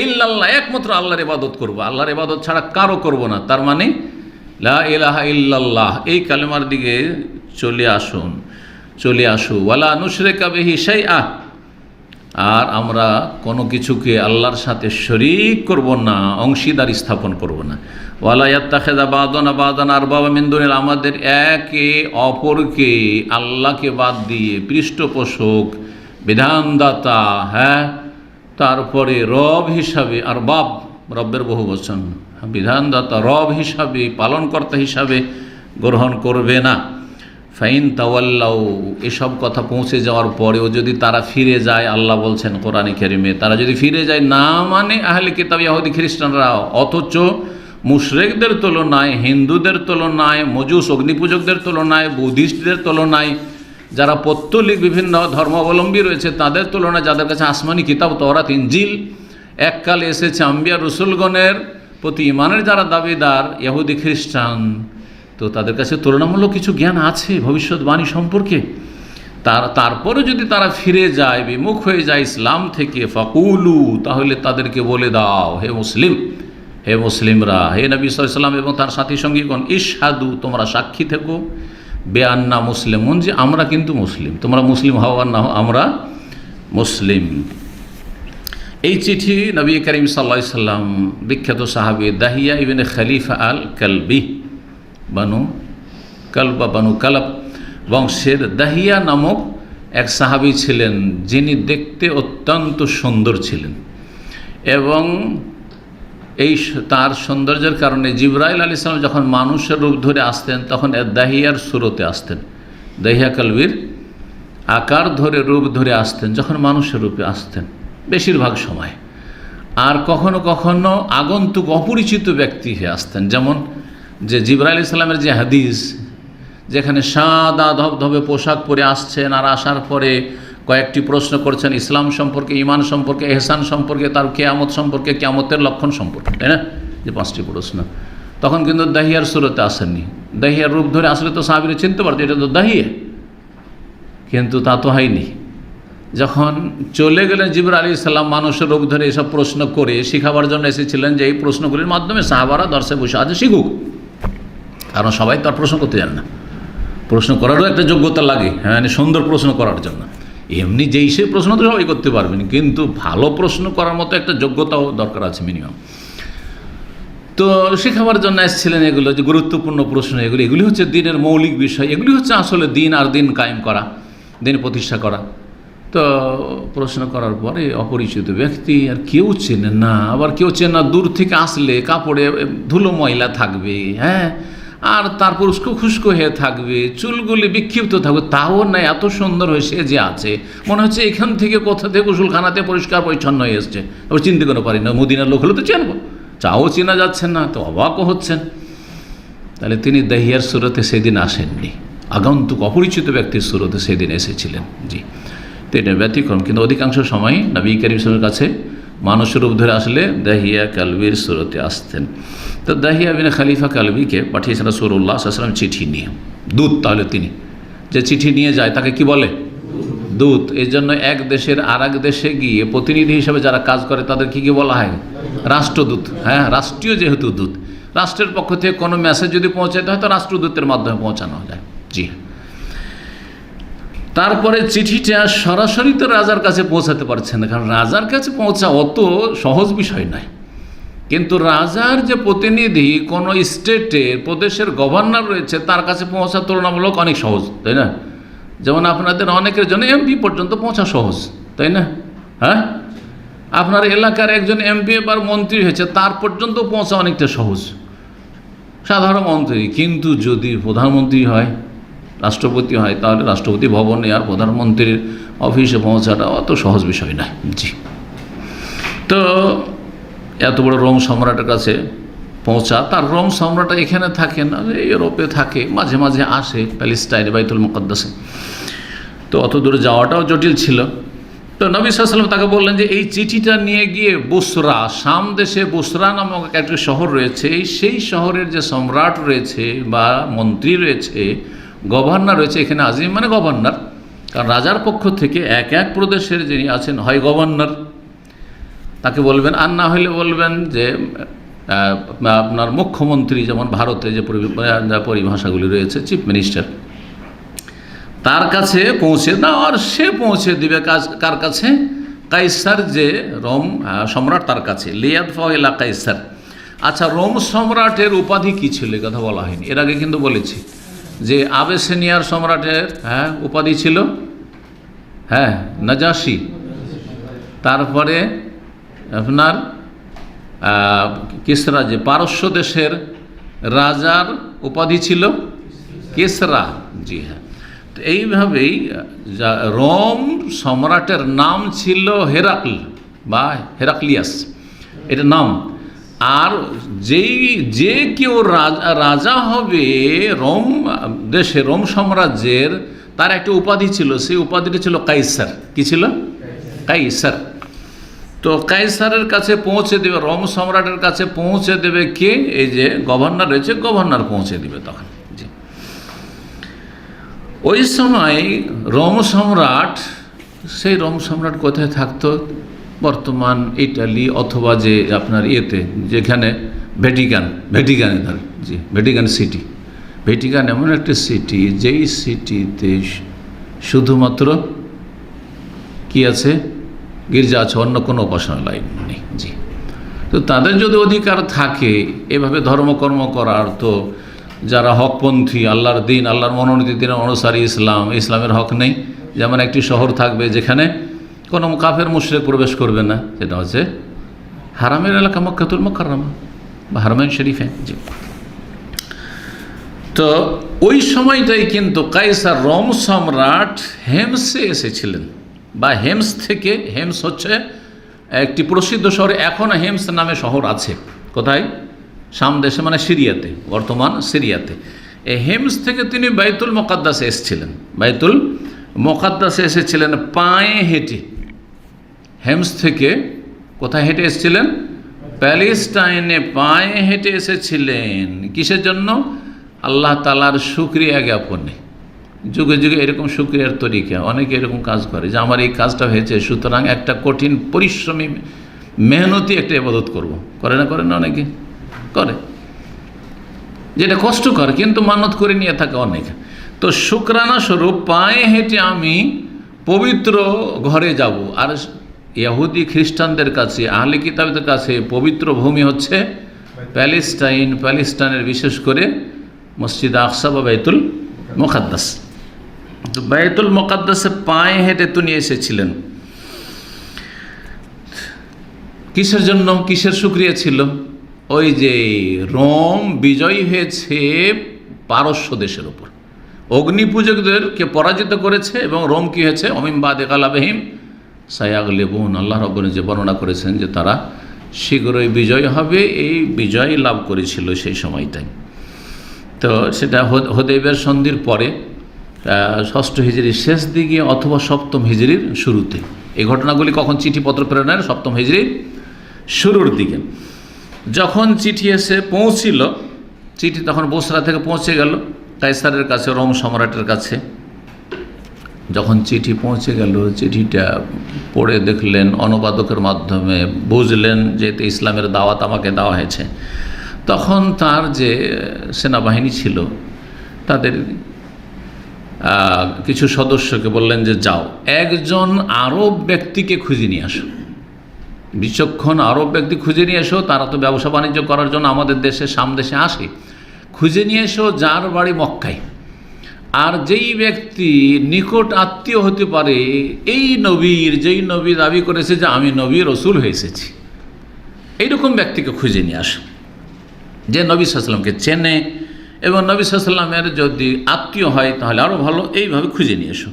ইল্লাল্লাহ, একমাত্র আল্লাহর ইবাদত করব, আল্লাহর ইবাদত ছাড়া কারো করব না। তার মানে লা ইলাহা ইল্লাল্লাহ, এই কালেমার দিকে চলে আসুন, চলে আসু। ওয়ালা নুশরিকা বিহি শাইআ, আর আমরা কোনো কিছুকে আল্লাহর সাথে শরীক করব না, অংশীদার স্থাপন করব না। ওয়ালা ইয়াত্তাখিযা বা'দুনা বা'দান আরবাবা মিন দুনিল্লাহ, আমাদের একে অপরকে আল্লাহকে বাদ দিয়ে পৃষ্ঠপোষক, বিধানদাতা, তারপরে রব হিসাবে, আর বাব রব্বের বহু বচন, বিধানদাতা রব হিসাবে, পালনকর্তা হিসাবে গ্রহণ করবে না। ফাইন তাওয়াল্লাউ, এসব কথা পৌঁছে যাওয়ার পরেও যদি তারা ফিরে যায়, আল্লাহ বলছেন কোরআনে কারিমে, তারা যদি ফিরে যায়, না মানে আহলে কিতাব ইহুদি খ্রিস্টানরা, অথচ মুশরিকদের তুলনায়, হিন্দুদের তুলনায়, মজুস অগ্নিপূজকদের তুলনায়, বুদ্ধিস্টদের তুলনায়, যারা পৌত্তলিক বিভিন্ন ধর্মাবলম্বী রয়েছে তাদের তুলনায়, যাদের কাছে আসমানি কিতাব তওরাত ইনজিল এককালে এসেছে, আম্বিয়া রসুলগণের প্রতি ঈমানের যারা দাবিদার ইহুদি খ্রিস্টান, তো তাদের কাছে তুলনামূলক কিছু জ্ঞান আছে ভবিষ্যৎবাণী সম্পর্কে। তারপরে যদি তারা ফিরে যায়, বিমুখ হয়ে যায় ইসলাম থেকে, ফাকুলু, তাহলে তাদেরকে বলে দাও, হে মুসলিম, হে মুসলিমরা, হে নবী সাল্লাল্লাহু আলাইহি ওয়াসাল্লাম এবং তার সাথী সঙ্গীগণ, ইশহাদু, তোমরা সাক্ষী থেকো, বেআন্না মুসলিমুন, যে আমরা কিন্তু মুসলিম, তোমরা মুসলিম হও আর না হও, আমরা মুসলিম। এই চিঠি নবী করিম সাল্লাল্লাহু আলাইহি ওয়াসাল্লাম বিখ্যাত সাহাবী দাহিয়া ইবনে খলিফা আল কালবি, বানু কালাব বংশের দাহিয়া নামক এক সাহাবী ছিলেন, যিনি দেখতে অত্যন্ত সুন্দর ছিলেন, এবং এই তার সৌন্দর্যের কারণে জিবরাইল আলাইহিস সালাম যখন মানুষের রূপ ধরে আসতেন, তখন দাহিয়ার সুরতে আসতেন, দাহিয়া কালবির আকার ধরে, রূপ ধরে আসতেন, যখন মানুষের রূপে আসতেন বেশিরভাগ সময়। আর কখনো কখনো আগন্তুক অপরিচিত ব্যক্তি হয়ে আসতেন, যেমন যে জিবরাইল আলাইহিস সালামের যে হাদিস, যেখানে সাদা ধবধবে পোশাক পরে আসছেন, আর আসার পরে কয়েকটি প্রশ্ন করছেন ইসলাম সম্পর্কে, ঈমান সম্পর্কে, ইহসান সম্পর্কে, তার কিয়ামত সম্পর্কে, কিয়ামতের লক্ষণ সম্পর্কে, তাই না, যে 5টি প্রশ্ন। তখন কিন্তু দাহিয়ার সুরতে আসেননি, দাহিয়ার রূপ ধরে আসলে তো সাহাবীরা চিনতে পারতো এটা তো দাহিয়া, কিন্তু তা তো হয়নি। যখন চলে গেলেন জিবরাইল আলাইহিস সালাম মানুষের রূপ ধরে এসব প্রশ্ন করে শিখাবার জন্য এসেছিলেন, যে এই প্রশ্নগুলির মাধ্যমে সাহাবারা দর্শে বসে আছে শিখুক, কারণ সবাই তো আর প্রশ্ন করতে জানে না, প্রশ্ন করারও একটা যোগ্যতা লাগে, সুন্দর প্রশ্ন করার জন্য। এমনি যেই সে প্রশ্ন তো সবাই করতে পারবেন, কিন্তু ভালো প্রশ্ন করার মতো একটা যোগ্যতাও দরকার আছে মিনিমাম। তো শেখাবার জন্য এসেছিলেন এগুলো, যে গুরুত্বপূর্ণ প্রশ্ন, এগুলি হচ্ছে দিনের মৌলিক বিষয়, এগুলি হচ্ছে আসলে দিন আর দিন কায়েম করা, দিন প্রতিষ্ঠা করা। তো প্রশ্ন করার পরে অপরিচিত ব্যক্তি, আর কেউ চেনে না, আবার কেউ চেনে না, দূর থেকে আসলে কাপড়ে ধুলো ময়লা থাকবে, আর তারপর উস্কো খুস্কো হয়ে থাকবে, চুলগুলি বিক্ষিপ্ত থাকবে, তাও না এত সুন্দর হয়ে সে যে আছে, মনে হচ্ছে এখান থেকে কোথা থেকে গোসলখানাতে পরিষ্কার পরিচ্ছন্ন হয়ে এসছে, আবার চিনতে কোনো পারি না, মদিনার লোক হলে তো চিনবো, চাও চেনা যাচ্ছে না, তো অবাকও হচ্ছেন। তাহলে তিনি দাহিয়ার সুরতে সেদিন আসেননি, আগন্তুক অপরিচিত ব্যক্তির সুরতে সেদিন এসেছিলেন। জি, তো এটা ব্যতিক্রম, কিন্তু অধিকাংশ সময় নবী করিম সাল্লাল্লাহু আলাইহি ওয়াসাল্লামের কাছে মানুষের রূপ ধরে আসলে দাহিয়া কালবির সুরতে আসতেন। তো দাহিয়া বিন খালিফা কালবিকে পাঠিয়েছেন রাসূলুল্লাহ সাল্লাল্লাহু আলাইহি ওয়াসাল্লাম চিঠি নিয়ে, দূত। তাহলে তিনি যে চিঠি নিয়ে যায় তাকে কি বলে? দূত। এই জন্য এক দেশের আর এক দেশে গিয়ে প্রতিনিধি হিসেবে যারা কাজ করে তাদের কি বলা হয়? রাষ্ট্রদূত। হ্যাঁ, রাষ্ট্রীয় যেহেতু দূত, রাষ্ট্রের পক্ষ থেকে কোনো মেসেজ যদি পৌঁছাতে হয় তো রাষ্ট্রদূতের মাধ্যমে পৌঁছানো যায়। জি, তারপরে চিঠিটা সরাসরি তো রাজার কাছে পৌঁছাতে পারছেন না, কারণ রাজার কাছে পৌঁছা অত সহজ বিষয় নয়। কিন্তু রাজার যে প্রতিনিধি কোনো স্টেটের প্রদেশের গভর্নর রয়েছে তার কাছে পৌঁছা তুলনামূলক অনেক সহজ, তাই না? যেমন আপনাদের অনেকের জন্য এমপি পর্যন্ত পৌঁছা সহজ, তাই না? হ্যাঁ, আপনার এলাকার একজন এমপি এবার মন্ত্রী হয়েছে, তার পর্যন্ত পৌঁছা অনেকটা সহজ, সাধারণ মন্ত্রী। কিন্তু যদি প্রধানমন্ত্রী হয়, রাষ্ট্রপতি হয়, তাহলে রাষ্ট্রপতি ভবনে আর প্রধানমন্ত্রীর অফিসে পৌঁছাটা অত সহজ বিষয় নয়। জি, তো এত বড় রোম সম্রাটের কাছে পৌঁছা, তার রোম সম্রাট এখানে থাকে না, ইউরোপে থাকে, মাঝে মাঝে আসে প্যালেস্টাইনে বাইতুল মুকাদ্দাসে, তো অত দূরে যাওয়াটাও জটিল ছিল। তো নবী সাল্লাল্লাহু আলাইহি ওয়াসাল্লাম তাকে বললেন যে এই চিঠিটা নিয়ে গিয়ে বুসরা, শাম দেশে বুসরা নামক একটি শহর রয়েছে, সেই শহরের যে সম্রাট রয়েছে বা মন্ত্রী রয়েছে, গভর্নর রয়েছে, এখানে আজিম মানে গভর্নর, কারণ রাজার পক্ষ থেকে এক এক প্রদেশের যিনি আছেন হয় গভর্নর, তাকে বলবেন, আর না হলে বলবেন যে আপনার মুখ্যমন্ত্রী, যেমন ভারতে যে পরিভাষাগুলি রয়েছে, চিফ মিনিস্টার, তার কাছে পৌঁছে দাও। আর সে পৌঁছে দিবে কার কাছে? কাইসার, যে রোম সম্রাট, তার কাছে। লিয়াদফা ইলা কাইসার। আচ্ছা, রোম সম্রাটের উপাধি কী ছিল এ কথা বলা হয়নি, এর আগে কিন্তু বলেছি যে আবেসিনিয়ার সম্রাটের উপাধি ছিল নাজাসি। তারপরে আপনার কিসরা, যে পারস্য দেশের রাজার উপাধি ছিল কিসরা। জি হ্যাঁ, তো এইভাবেই রোম সম্রাটের নাম ছিল হেরাক্ল বা হেরাক্লিয়াস, এটা নাম। আর যে কেউ রাজা হবে রোম দেশে, রোম সাম্রাজ্যের, তার একটা উপাধি ছিল, সেই উপাধিটা ছিল কাইসার। কি ছিল? কাইসার। তো কাইসারের কাছে পৌঁছে দেবে, রোম সম্রাটের কাছে পৌঁছে দেবে কে? এই যে গভর্নর রয়েছে, গভর্নর পৌঁছে দিবে তখন। জি, ওই সময় রোম সম্রাট, সেই রোম সম্রাট কোথায় থাকতো? বর্তমান ইটালি অথবা যে আপনার ইয়েতে, যেখানে ভ্যাটিকানে ধর, জি, ভ্যাটিকান সিটি। ভ্যাটিকান এমন একটা সিটি, যেই সিটিতে শুধুমাত্র কি আছে? গির্জা আছে, অন্য কোনো উপাসনালয় নেই। জি, তো তাদের যদি অধিকার থাকে এভাবে ধর্মকর্ম করার, তো যারা হকপন্থী, আল্লাহর দিন, আল্লাহর মনোনীত দিনের অনুসারী ইসলামের হক নেই। যেমন একটি শহর থাকবে যেখানে কোনো কাফের মুশরিক প্রবেশ করবে না, সেটা হচ্ছে হারামের এলাকা, মক্কাতুল মুকাররমা বা হারমাইন শরীফে। জি, তো ওই সময়টাই কিন্তু কাইসার, রোম সম্রাট, হেমসে এসেছিলেন, বা হেমস থেকে, হেমস হচ্ছে একটি প্রসিদ্ধ শহর, এখনও হেমস নামে শহর আছে। কোথায়? শাম দেশে, মানে সিরিয়াতে, বর্তমান সিরিয়াতে। এই হেমস থেকে তিনি বাইতুল মুকাদ্দাসে এসেছিলেন, বাইতুল মুকাদ্দাসে এসেছিলেন পায়ে হেঁটে। হেমস থেকে কোথায় হেঁটে এসেছিলেন? প্যালেস্টাইনে পায়ে হেঁটে এসেছিলেন। কিসের জন্য? আল্লাহ তাআলার শুকরিয়া জ্ঞাপনে। যুগে যুগে এরকম শুকরিয়ার তরিকা, অনেকে এরকম কাজ করে যে আমার এই কাজটা হয়েছে, সুতরাং একটা কঠিন পরিশ্রমী মেহনতি একটা ইবাদত করব। করে না অনেকে করে, যেটা কষ্টকর, কিন্তু মানত করে নিয়ে থাকে অনেকে। তো শুকরানা স্বরূপ পায়ে হেঁটে আমি পবিত্র ঘরে যাব। আর ইহুদি খ্রিস্টানদের কাছে, আহলে কিতাবদের কাছে পবিত্র ভূমি হচ্ছে প্যালেস্টাইন, প্যালেস্টাইনের বিশেষ করে মসজিদ আকসা বা বাইতুল মুকাদ্দাস। তো বাইতুল মুকাদ্দাসে পায়ে হেঁটে তিনি এসেছিলেন। কিসের জন্য? কিসের শুকরিয়া ছিল? ওই যে রোম বিজয়ী হয়েছে পারস্য দেশের উপর, অগ্নিপূজকদেরকে পরাজিত করেছে, এবং রোম কি হয়েছে, অমিন বাদে গালাবেহিম সায়াগলিবুন, আল্লাহ রাব্বুল যে বর্ণনা করেছেন যে তারা শীঘ্রই বিজয় হবে, এই বিজয় লাভ করেছিল সেই সময়টাই। তো সেটা হুদাইবিয়ার সন্ধির পরে 6ষ্ঠ হিজরির শেষ দিকে অথবা 7ম হিজরির শুরুতে। এই ঘটনাগুলি কখন, চিঠিপত্র প্রেরণের 7ম হিজরির শুরুর দিকে। যখন চিঠি এসে পৌঁছিল, চিঠি তখন বসরা থেকে পৌঁছে গেল কায়সারের কাছে, রোম সম্রাটের কাছে। যখন চিঠি পৌঁছে গেল, চিঠিটা পড়ে দেখলেন, অনুবাদকের মাধ্যমে বুঝলেন যে এতে ইসলামের দাওয়াত আমাকে দেওয়া হয়েছে। তখন তার যে সেনাবাহিনী ছিল তাদের কিছু সদস্যকে বললেন যে যাও, একজন আরব ব্যক্তিকে খুঁজে নিয়ে আসো, বিচক্ষণ আরব ব্যক্তি খুঁজে নিয়ে এসো, তারা তো ব্যবসা বাণিজ্য করার জন্য আমাদের দেশে সামদেশে আসে, খুঁজে নিয়ে এসো যার বাড়ি মক্কায়, আর যেই ব্যক্তি নিকট আত্মীয় হতে পারে এই নবীর, যেই নবী দাবি করেছে যে আমি নবী রসুল হয়ে এসেছি, এইরকম ব্যক্তিকে খুঁজে নিয়ে আসো, যে নবী সাল্লাল্লাহু আলাইহি ওয়াসাল্লামকে চেনে এবং নবী সাল্লাল্লাহু আলাইহি ওয়াসাল্লামের যদি আত্মীয় হয় তাহলে আরও ভালো, এইভাবে খুঁজে নিয়ে এসো।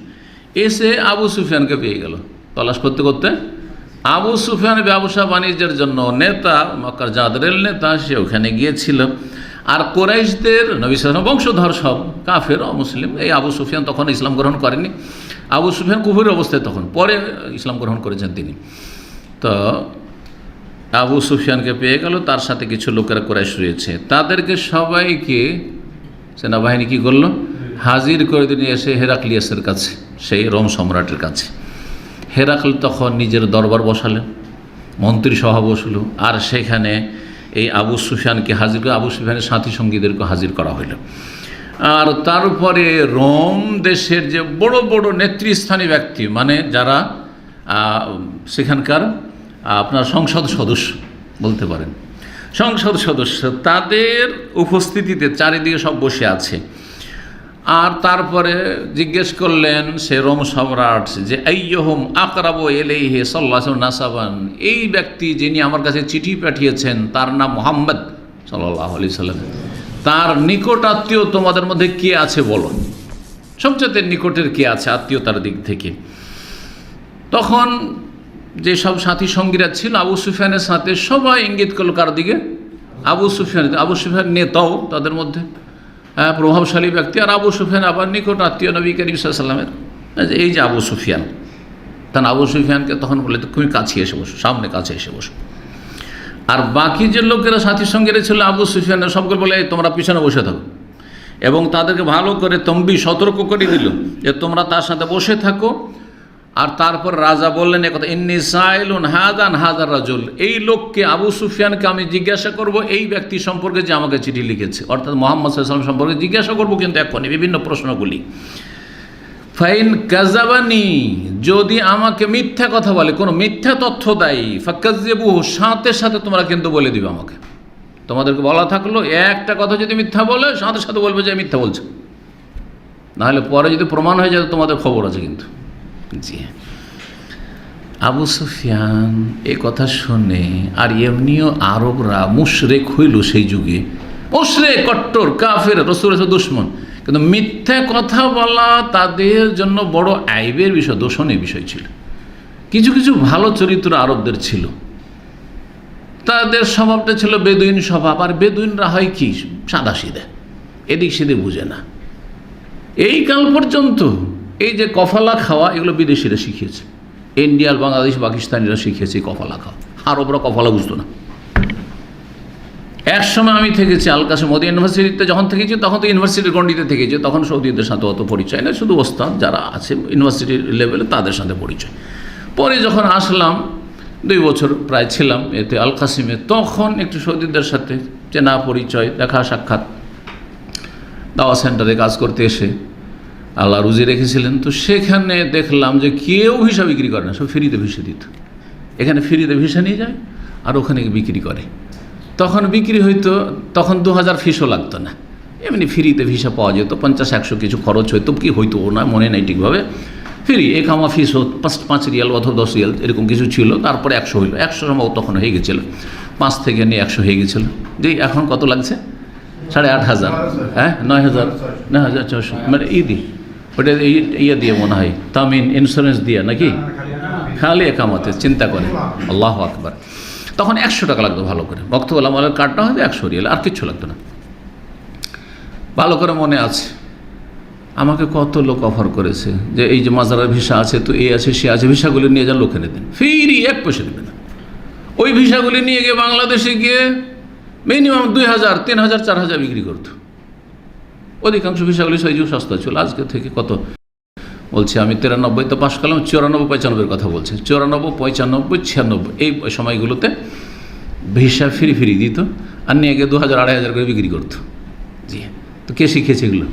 এসে আবু সুফিয়ানকে পেয়ে গেল। তলাশ করতে করতে আবু সুফিয়ান ব্যবসা বাণিজ্যের জন্য নেতা, মক্কার জাদরেল নেতা, সে ওখানে গিয়েছিল। আর কোরাইশদের, নবী সাল্লাল্লাহু আলাইহি ওয়াসাল্লাম বংশধর সব কাফের অমুসলিম। এই আবু সুফিয়ান তখন ইসলাম গ্রহণ করেনি। আবু সুফিয়ান কুফরের অবস্থায় তখন, পরে ইসলাম গ্রহণ করেছেন তিনি। তো আবু সুফিয়ানকে পেয়ে গেল, তার সাথে কিছু লোকেরা কোরাইশ রয়েছে, তাদেরকে সবাইকে সেনাবাহিনী কী করলো, হাজির করে দিয়ে এসে হেরাক্লিয়াসের কাছে, সেই রোম সম্রাটের কাছে। হেরাক্ল তখন নিজের দরবার বসালেন, মন্ত্রী সভা বসলো, আর সেখানে এই আবু সুফিয়ানকে হাজির করে আবু সুফিয়ানের সাথী সঙ্গীদেরকে হাজির করা হলো। আর তারপরে রোম দেশের যে বড় বড় নেতৃস্থানীয় ব্যক্তি, মানে যারা সেখানকার আপনার সংসদ সদস্য বলতে পারেন, সংসদ সদস্য, তাদের উপস্থিতিতে চারিদিকে সব বসে আছে। আর তারপরে জিজ্ঞেস করলেন সে রোম সম্রাট যে আইয়ুহুম আকরাবু ইলাইহি সাল্লাল্লাহু আলাইহি নাসাবান, এই ব্যক্তি যিনি আমার কাছে চিঠি পাঠিয়েছেন তার নাম মুহাম্মদ সাল্লাল্লাহু আলাইহি সাল্লাম, তার নিকট আত্মীয় তোমাদের মধ্যে কে আছে বলো, সবচেয়ে নিকটের কে আছে আত্মীয়তার দিক থেকে। তখন যে সব সাথী সঙ্গীরা ছিল আবু সুফিয়ানের সাথে, সবাই ইঙ্গিত করলো কার দিকে, আবু সুফিয়ান। আবু সুফিয়ান নেতাও তাদের মধ্যে, প্রভাবশালী ব্যক্তি, আর আবু সুফিয়ান আবার নিকট আত্মীয় নবী করিম সাল্লাল্লাহু আলাইহি ওয়াসাল্লামের। এই যে আবু সুফিয়ান, তখন আবু সুফিয়ানকে তখন বলে তুমি কাছে এসে বসো, সামনে কাছে এসে বসো। আর বাকি যে লোকেরা সাথী সঙ্গীরা ছিল আবু সুফিয়ানের, সবগুলো বলে তোমরা পিছনে বসে থাকো, এবং তাদেরকে ভালো করে সতর্ক করে দিল যে তোমরা তার সাথে বসে থাকো। আর তারপর রাজা বললেন একথা, ইন্নী সাইলুন হাদান হাদার রাজুল, এই লোককে আবু সুফিয়ানকে আমি জিজ্ঞাসা করব এই ব্যক্তি সম্পর্কে যে আমাকে চিঠি লিখেছে, অর্থাৎ মুহাম্মদ সাল্লাল্লাহু আলাইহি ওয়াসাল্লাম সম্পর্কে জিজ্ঞাসা করব, কিন্তু এখনই বিভিন্ন প্রশ্নগুলি। ফাইন কাযাবানি, যদি আমাকে মিথ্যা কথা বলে, কোনো মিথ্যা তথ্য দেয়, ফাকাযযিবুহু, সাথে সাথে তোমরা কিন্তু বলে দিবে আমাকে। তোমাদেরকে বলা থাকলো একটা কথা যদি মিথ্যা বলে সাথে সাথে বলবে যে মিথ্যা বলছে, নাহলে পরে যদি প্রমাণ হয়ে যায় তোমাদের খবর আছে কিন্তু। জি, আবু সুফিয়ান এই কথা শুনে, আর এমনিও আরবরা মুশরিক হইল সেই যুগে, মুশরিক কট্টর কাফের, রাসূলের দুশমন, কিন্তু মিথ্যা কথা বলা তাদের জন্য বড় আইবের বিষয়, দোষণের বিষয় ছিল। কিছু কিছু ভালো চরিত্র আরবদের ছিল, তাদের স্বভাবটা ছিল বেদুইন স্বভাব। আর বেদুইনরা হয় কি, সাদা সিধে, এদিক সেদিক বুঝে না। এই কাল পর্যন্ত এই যে কফালা খাওয়া, এগুলো বিদেশিরা শিখিয়েছে, ইন্ডিয়ার, বাংলাদেশ, পাকিস্তানিরা শিখিয়েছে কফালা খাওয়া। আরবরা কফালা বুঝতো না। এক সময় আমি থেকেছি আল কাসেম মদিনা ইউনিভার্সিটিতে, যখন থেকেছি তখন তো ইউনিভার্সিটির গণ্ডিতে থেকেছি, তখন সৌদিদের সাথে অত পরিচয় না, শুধু ওস্তাদ যারা আছে ইউনিভার্সিটির লেভেলে তাদের সাথে পরিচয়। পরে যখন আসলাম 2 বছর প্রায় ছিলাম এতে আল কাসিমে, তখন একটু সৌদিদের সাথে চেনা পরিচয়, দেখা সাক্ষাৎ, দাওয়া সেন্টারে কাজ করতে এসে আল্লাহ রুজি রেখেছিলেন। তো সেখানে দেখলাম যে কেউ ভিসা বিক্রি করে না, সব ফ্রিতে ভিসা দিত। এখানে ফ্রিতে ভিসা নিয়ে যায় আর ওখানে বিক্রি করে। তখন বিক্রি হইতো, তখন 2000 ফিসও লাগতো না, এমনি ফ্রিতে ভিসা পাওয়া যেত, 50-100 কিছু খরচ হইতো, কি হইতো না মনে নেই ঠিকভাবে, ফ্রি একামা ফিস 5 রিয়াল অথবা 10 রিয়াল এরকম কিছু ছিল, তারপরে 100 হইলো, 100 সম্ভব তখন হয়ে গেছিলো। 5 থেকে নিয়ে 100 হয়ে গেছিল। যে এখন কত লাগছে? 8,500, হ্যাঁ 9,000, 9,400, মানে ওটা ইয়ে দিয়ে মনে হয়, তামিন ইন্স্যুরেন্স দিয়ে নাকি, খালি একামতে চিন্তা করে। আল্লাহু আকবার। তখন 100 টাকা লাগতো ভালো করে, মকতুবুল আমালের কার্ডটা হবে 100 রিয়াল, আর কিচ্ছু লাগতো না। ভালো করে মনে আছে, আমাকে কত লোক অফার করেছে যে এই যে মাজারের ভিসা আছে, তো এই আছে সে আছে, ভিসাগুলি নিয়ে যান, লোক এনে দেন, ফ্রি, 1 পয়সা দেবে না। ওই ভিসাগুলি নিয়ে গিয়ে বাংলাদেশে গিয়ে মিনিমাম 2,000, 3,000, 4,000 বিক্রি করতো। অধিকাংশ ভিসাগুলি সেই যুগ সস্তা ছিল। আজকে থেকে কত বলছি আমি, 93 তো পাশ করলাম, 94, 95 কথা বলছে, 94, 95, 96 এই সময়গুলোতে ভিসা ফ্রি দিত, আর নিয়ে গিয়ে 2,000, 2,500 করে বিক্রি করতো। জি, তো কে শিখেছে এগুলো?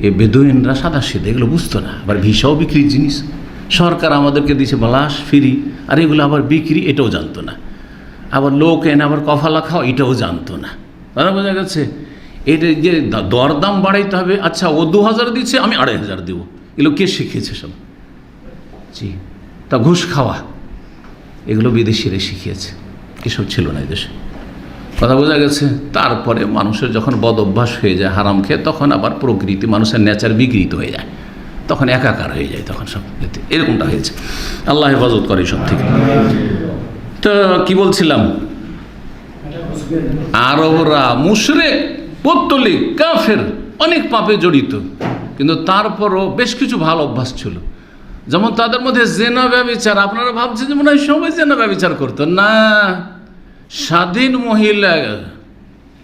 এ বেদুইনরা সাদা সিধে, এগুলো বুঝতো না। আবার ভিসাও বিক্রির জিনিস, সরকার আমাদেরকে দিয়েছে বালাস ফ্রি, আর এগুলো আবার বিক্রি, এটাও জানতো না। আবার লোক এনে আবার কফালা খাওয়া, এটাও জানতো না। তারা বোঝা গেছে এটা যে দরদাম বাড়াইতে হবে, আচ্ছা ও 2,000 দিচ্ছে, আমি 2,500 দেবো, এগুলো কে শিখিয়েছে সব? জি, তা ঘুষ খাওয়া, এগুলো বিদেশিরা শিখিয়েছে, এসব ছিল না দেশে। কথা বোঝা গেছে। তারপরে মানুষের যখন বদ অভ্যাস হয়ে যায় হারাম খেয়ে, তখন আবার প্রকৃতি, মানুষের নেচার বিকৃত হয়ে যায়, তখন একাকার হয়ে যায়, তখন সব এরকমটা হয়েছে। আল্লাহ হেফাজত করে সব থেকে। তো কি বলছিলাম, আরবরা মুশরিক, পৌত্তলিক, কাফের, অনেক পাপে জড়িত, কিন্তু তারপরও বেশ কিছু ভালো অভ্যাস ছিল। যেমন তাদের মধ্যে জেনা ব্যভিচার। আপনারা ভাবছেন যে মনে হয় সবাই জেনা ব্যভিচার করতো, না, স্বাধীন মহিলা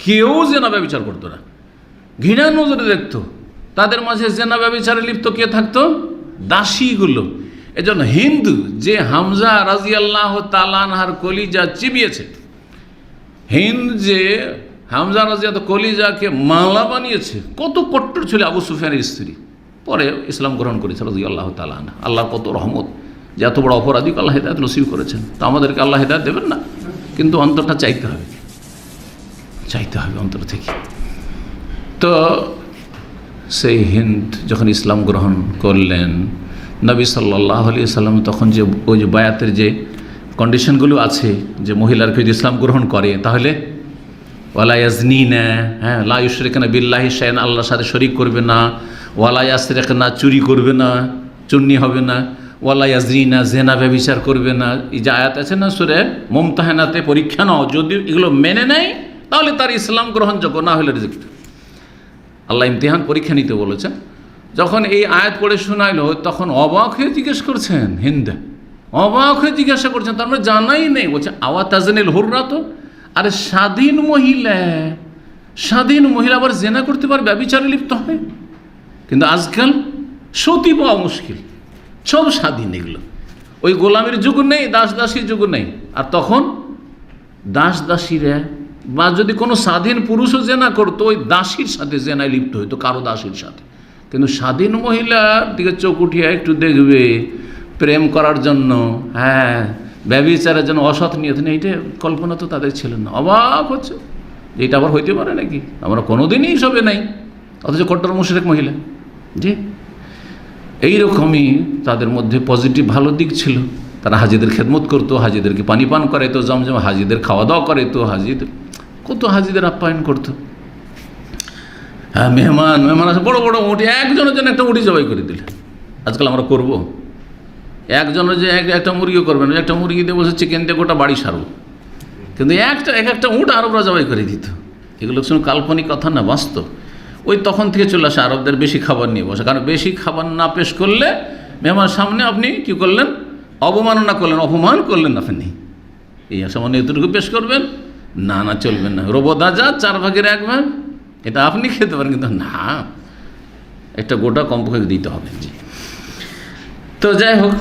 কেউ জেনা ব্যভিচার করতো না, ঘৃণা নজরে দেখতো। তাদের মাঝে জেনা ব্যভিচারে লিপ্ত কে থাকতো? দাসীগুলো। এজন্য হিন্দু যে হামজা রাদিয়াল্লাহু তাআলা আনহার কলিজা চিবিয়েছে, হিন্দ যে হামজা রাদিয়াল্লাহু কলিজাকে মালা বানিয়েছে, কত কট্টর ছিল আবু সুফিয়ানের স্ত্রী, পরে ইসলাম গ্রহণ করেছে রাদিয়াল্লাহু তাআলা আনহা। আল্লাহর কত রহমত যে এত বড় অপরাধীকে আল্লাহ হিদায়াত নসিব করেছেন। তো আমাদেরকে আল্লাহ হিদায়াত দেবেন না, কিন্তু অন্তরটা চাইতে হবে, চাইতে হবে অন্তর থেকে। তো সেই হিন্দ যখন ইসলাম গ্রহণ করলেন, নবী সাল্লাল্লাহু আলাইহি সাল্লাম তখন যে ওই যে বায়াতের যে কন্ডিশনগুলো আছে, যে মহিলার কেউ ইসলাম গ্রহণ করে তাহলে ওয়ালা ইয়াজনিনা, হ্যাঁ, লা ইউশরিকুনা বিল্লাহি শাইআন, আল্লাহর সাথে শরীক করবে না, ওয়ালা ইয়াসরিকুনা, চুরি করবে না, চুন্নি হবে না, ওয়ালা ইয়াজনিনা, জেনা ব্যভিচার করবে না। এই যে আয়াত আছে না সূরা মুমতাহানাতে, পরীক্ষা নাও, যদি এগুলো মেনে নেয় তাহলে তার ইসলাম গ্রহণযোগ্য, না হলে রিজেক্ট। আল্লাহ ইমতিহান, পরীক্ষা নিতে বলেছেন। যখন এই আয়াত পড়ে শোনাইল, তখন অবাক হয়ে জিজ্ঞেস করছেন, হিন্দা অবাক হয়ে জিজ্ঞাসা করছেন, তার মানে জানাই নেই। বলছে আওয়া তাজনিল হুররা, তো আরে স্বাধীন মহিলা, স্বাধীন মহিলা আবার জেনা করতে পারে, ব্যভিচারে লিপ্ত হয়। কিন্তু আজকাল সতী পাওয়া মুশকিল, সব স্বাধীন। এগুলো ওই গোলামের যুগ নেই, দাস দাসীর যুগ নেই। আর তখন দাস দাসীরা, বা যদি কোনো স্বাধীন পুরুষও জেনা করতো, ওই দাসীর সাথে জেনায় লিপ্ত হইতো, কারো দাসীর সাথে। কিন্তু স্বাধীন মহিলার দিকে চোখ উঠিয়ে একটু দেখবে প্রেম করার জন্য, হ্যাঁ, ব্যভিচারের জন্য, অসৎ নিয়ত নেই, এইটা কল্পনা তো তাদের ছিল না। অবাক হচ্ছে যে এটা আবার হইতে পারে নাকি, আমরা কোনোদিনই সবে নাই, অথচ কট্টর মুশরিক মহিলা। জি, এইরকমই তাদের মধ্যে পজিটিভ ভালো দিক ছিল। তারা হাজিদের খেদমত করতো, হাজিদেরকে পানি পান করাইতো, জমজম, হাজিদের খাওয়া দাওয়া করাইতো, হাজিদের কত হাজিদের আপ্যায়ন করতো। হ্যাঁ, মেহমান আছে, বড় বড় উঁটি, একজনের জন্য একটা উঁটি জবাই করে দিলে। আজকাল আমরা করব, একজনের যে একটা মুরগিও করবেন, একটা মুরগি দিয়ে বসে চিকেন দিয়ে গোটা বাড়ি সারব, কিন্তু একটা উঁট আরবরা জবাই করে দিত। এগুলো শুনে কাল্পনিক কথা না, বাস্তব। ওই তখন থেকে চলে আসে আরবদের বেশি খাবার নিয়ে বসে, কারণ বেশি খাবার না পেশ করলে মেহমানের সামনে আপনি কি করলেন? অবমাননা করলেন, অপমান করলেন আপনি। এই সামান্য এতটুকু পেশ করবেন, না না চলবেন না। রোবদাজা 4 ভাগের 1 ভাগ এটা আপনি খেতে পারেন, কিন্তু না, একটা গোটা কমপক্ষে দিতে হবে। জি, তো যাই হোক,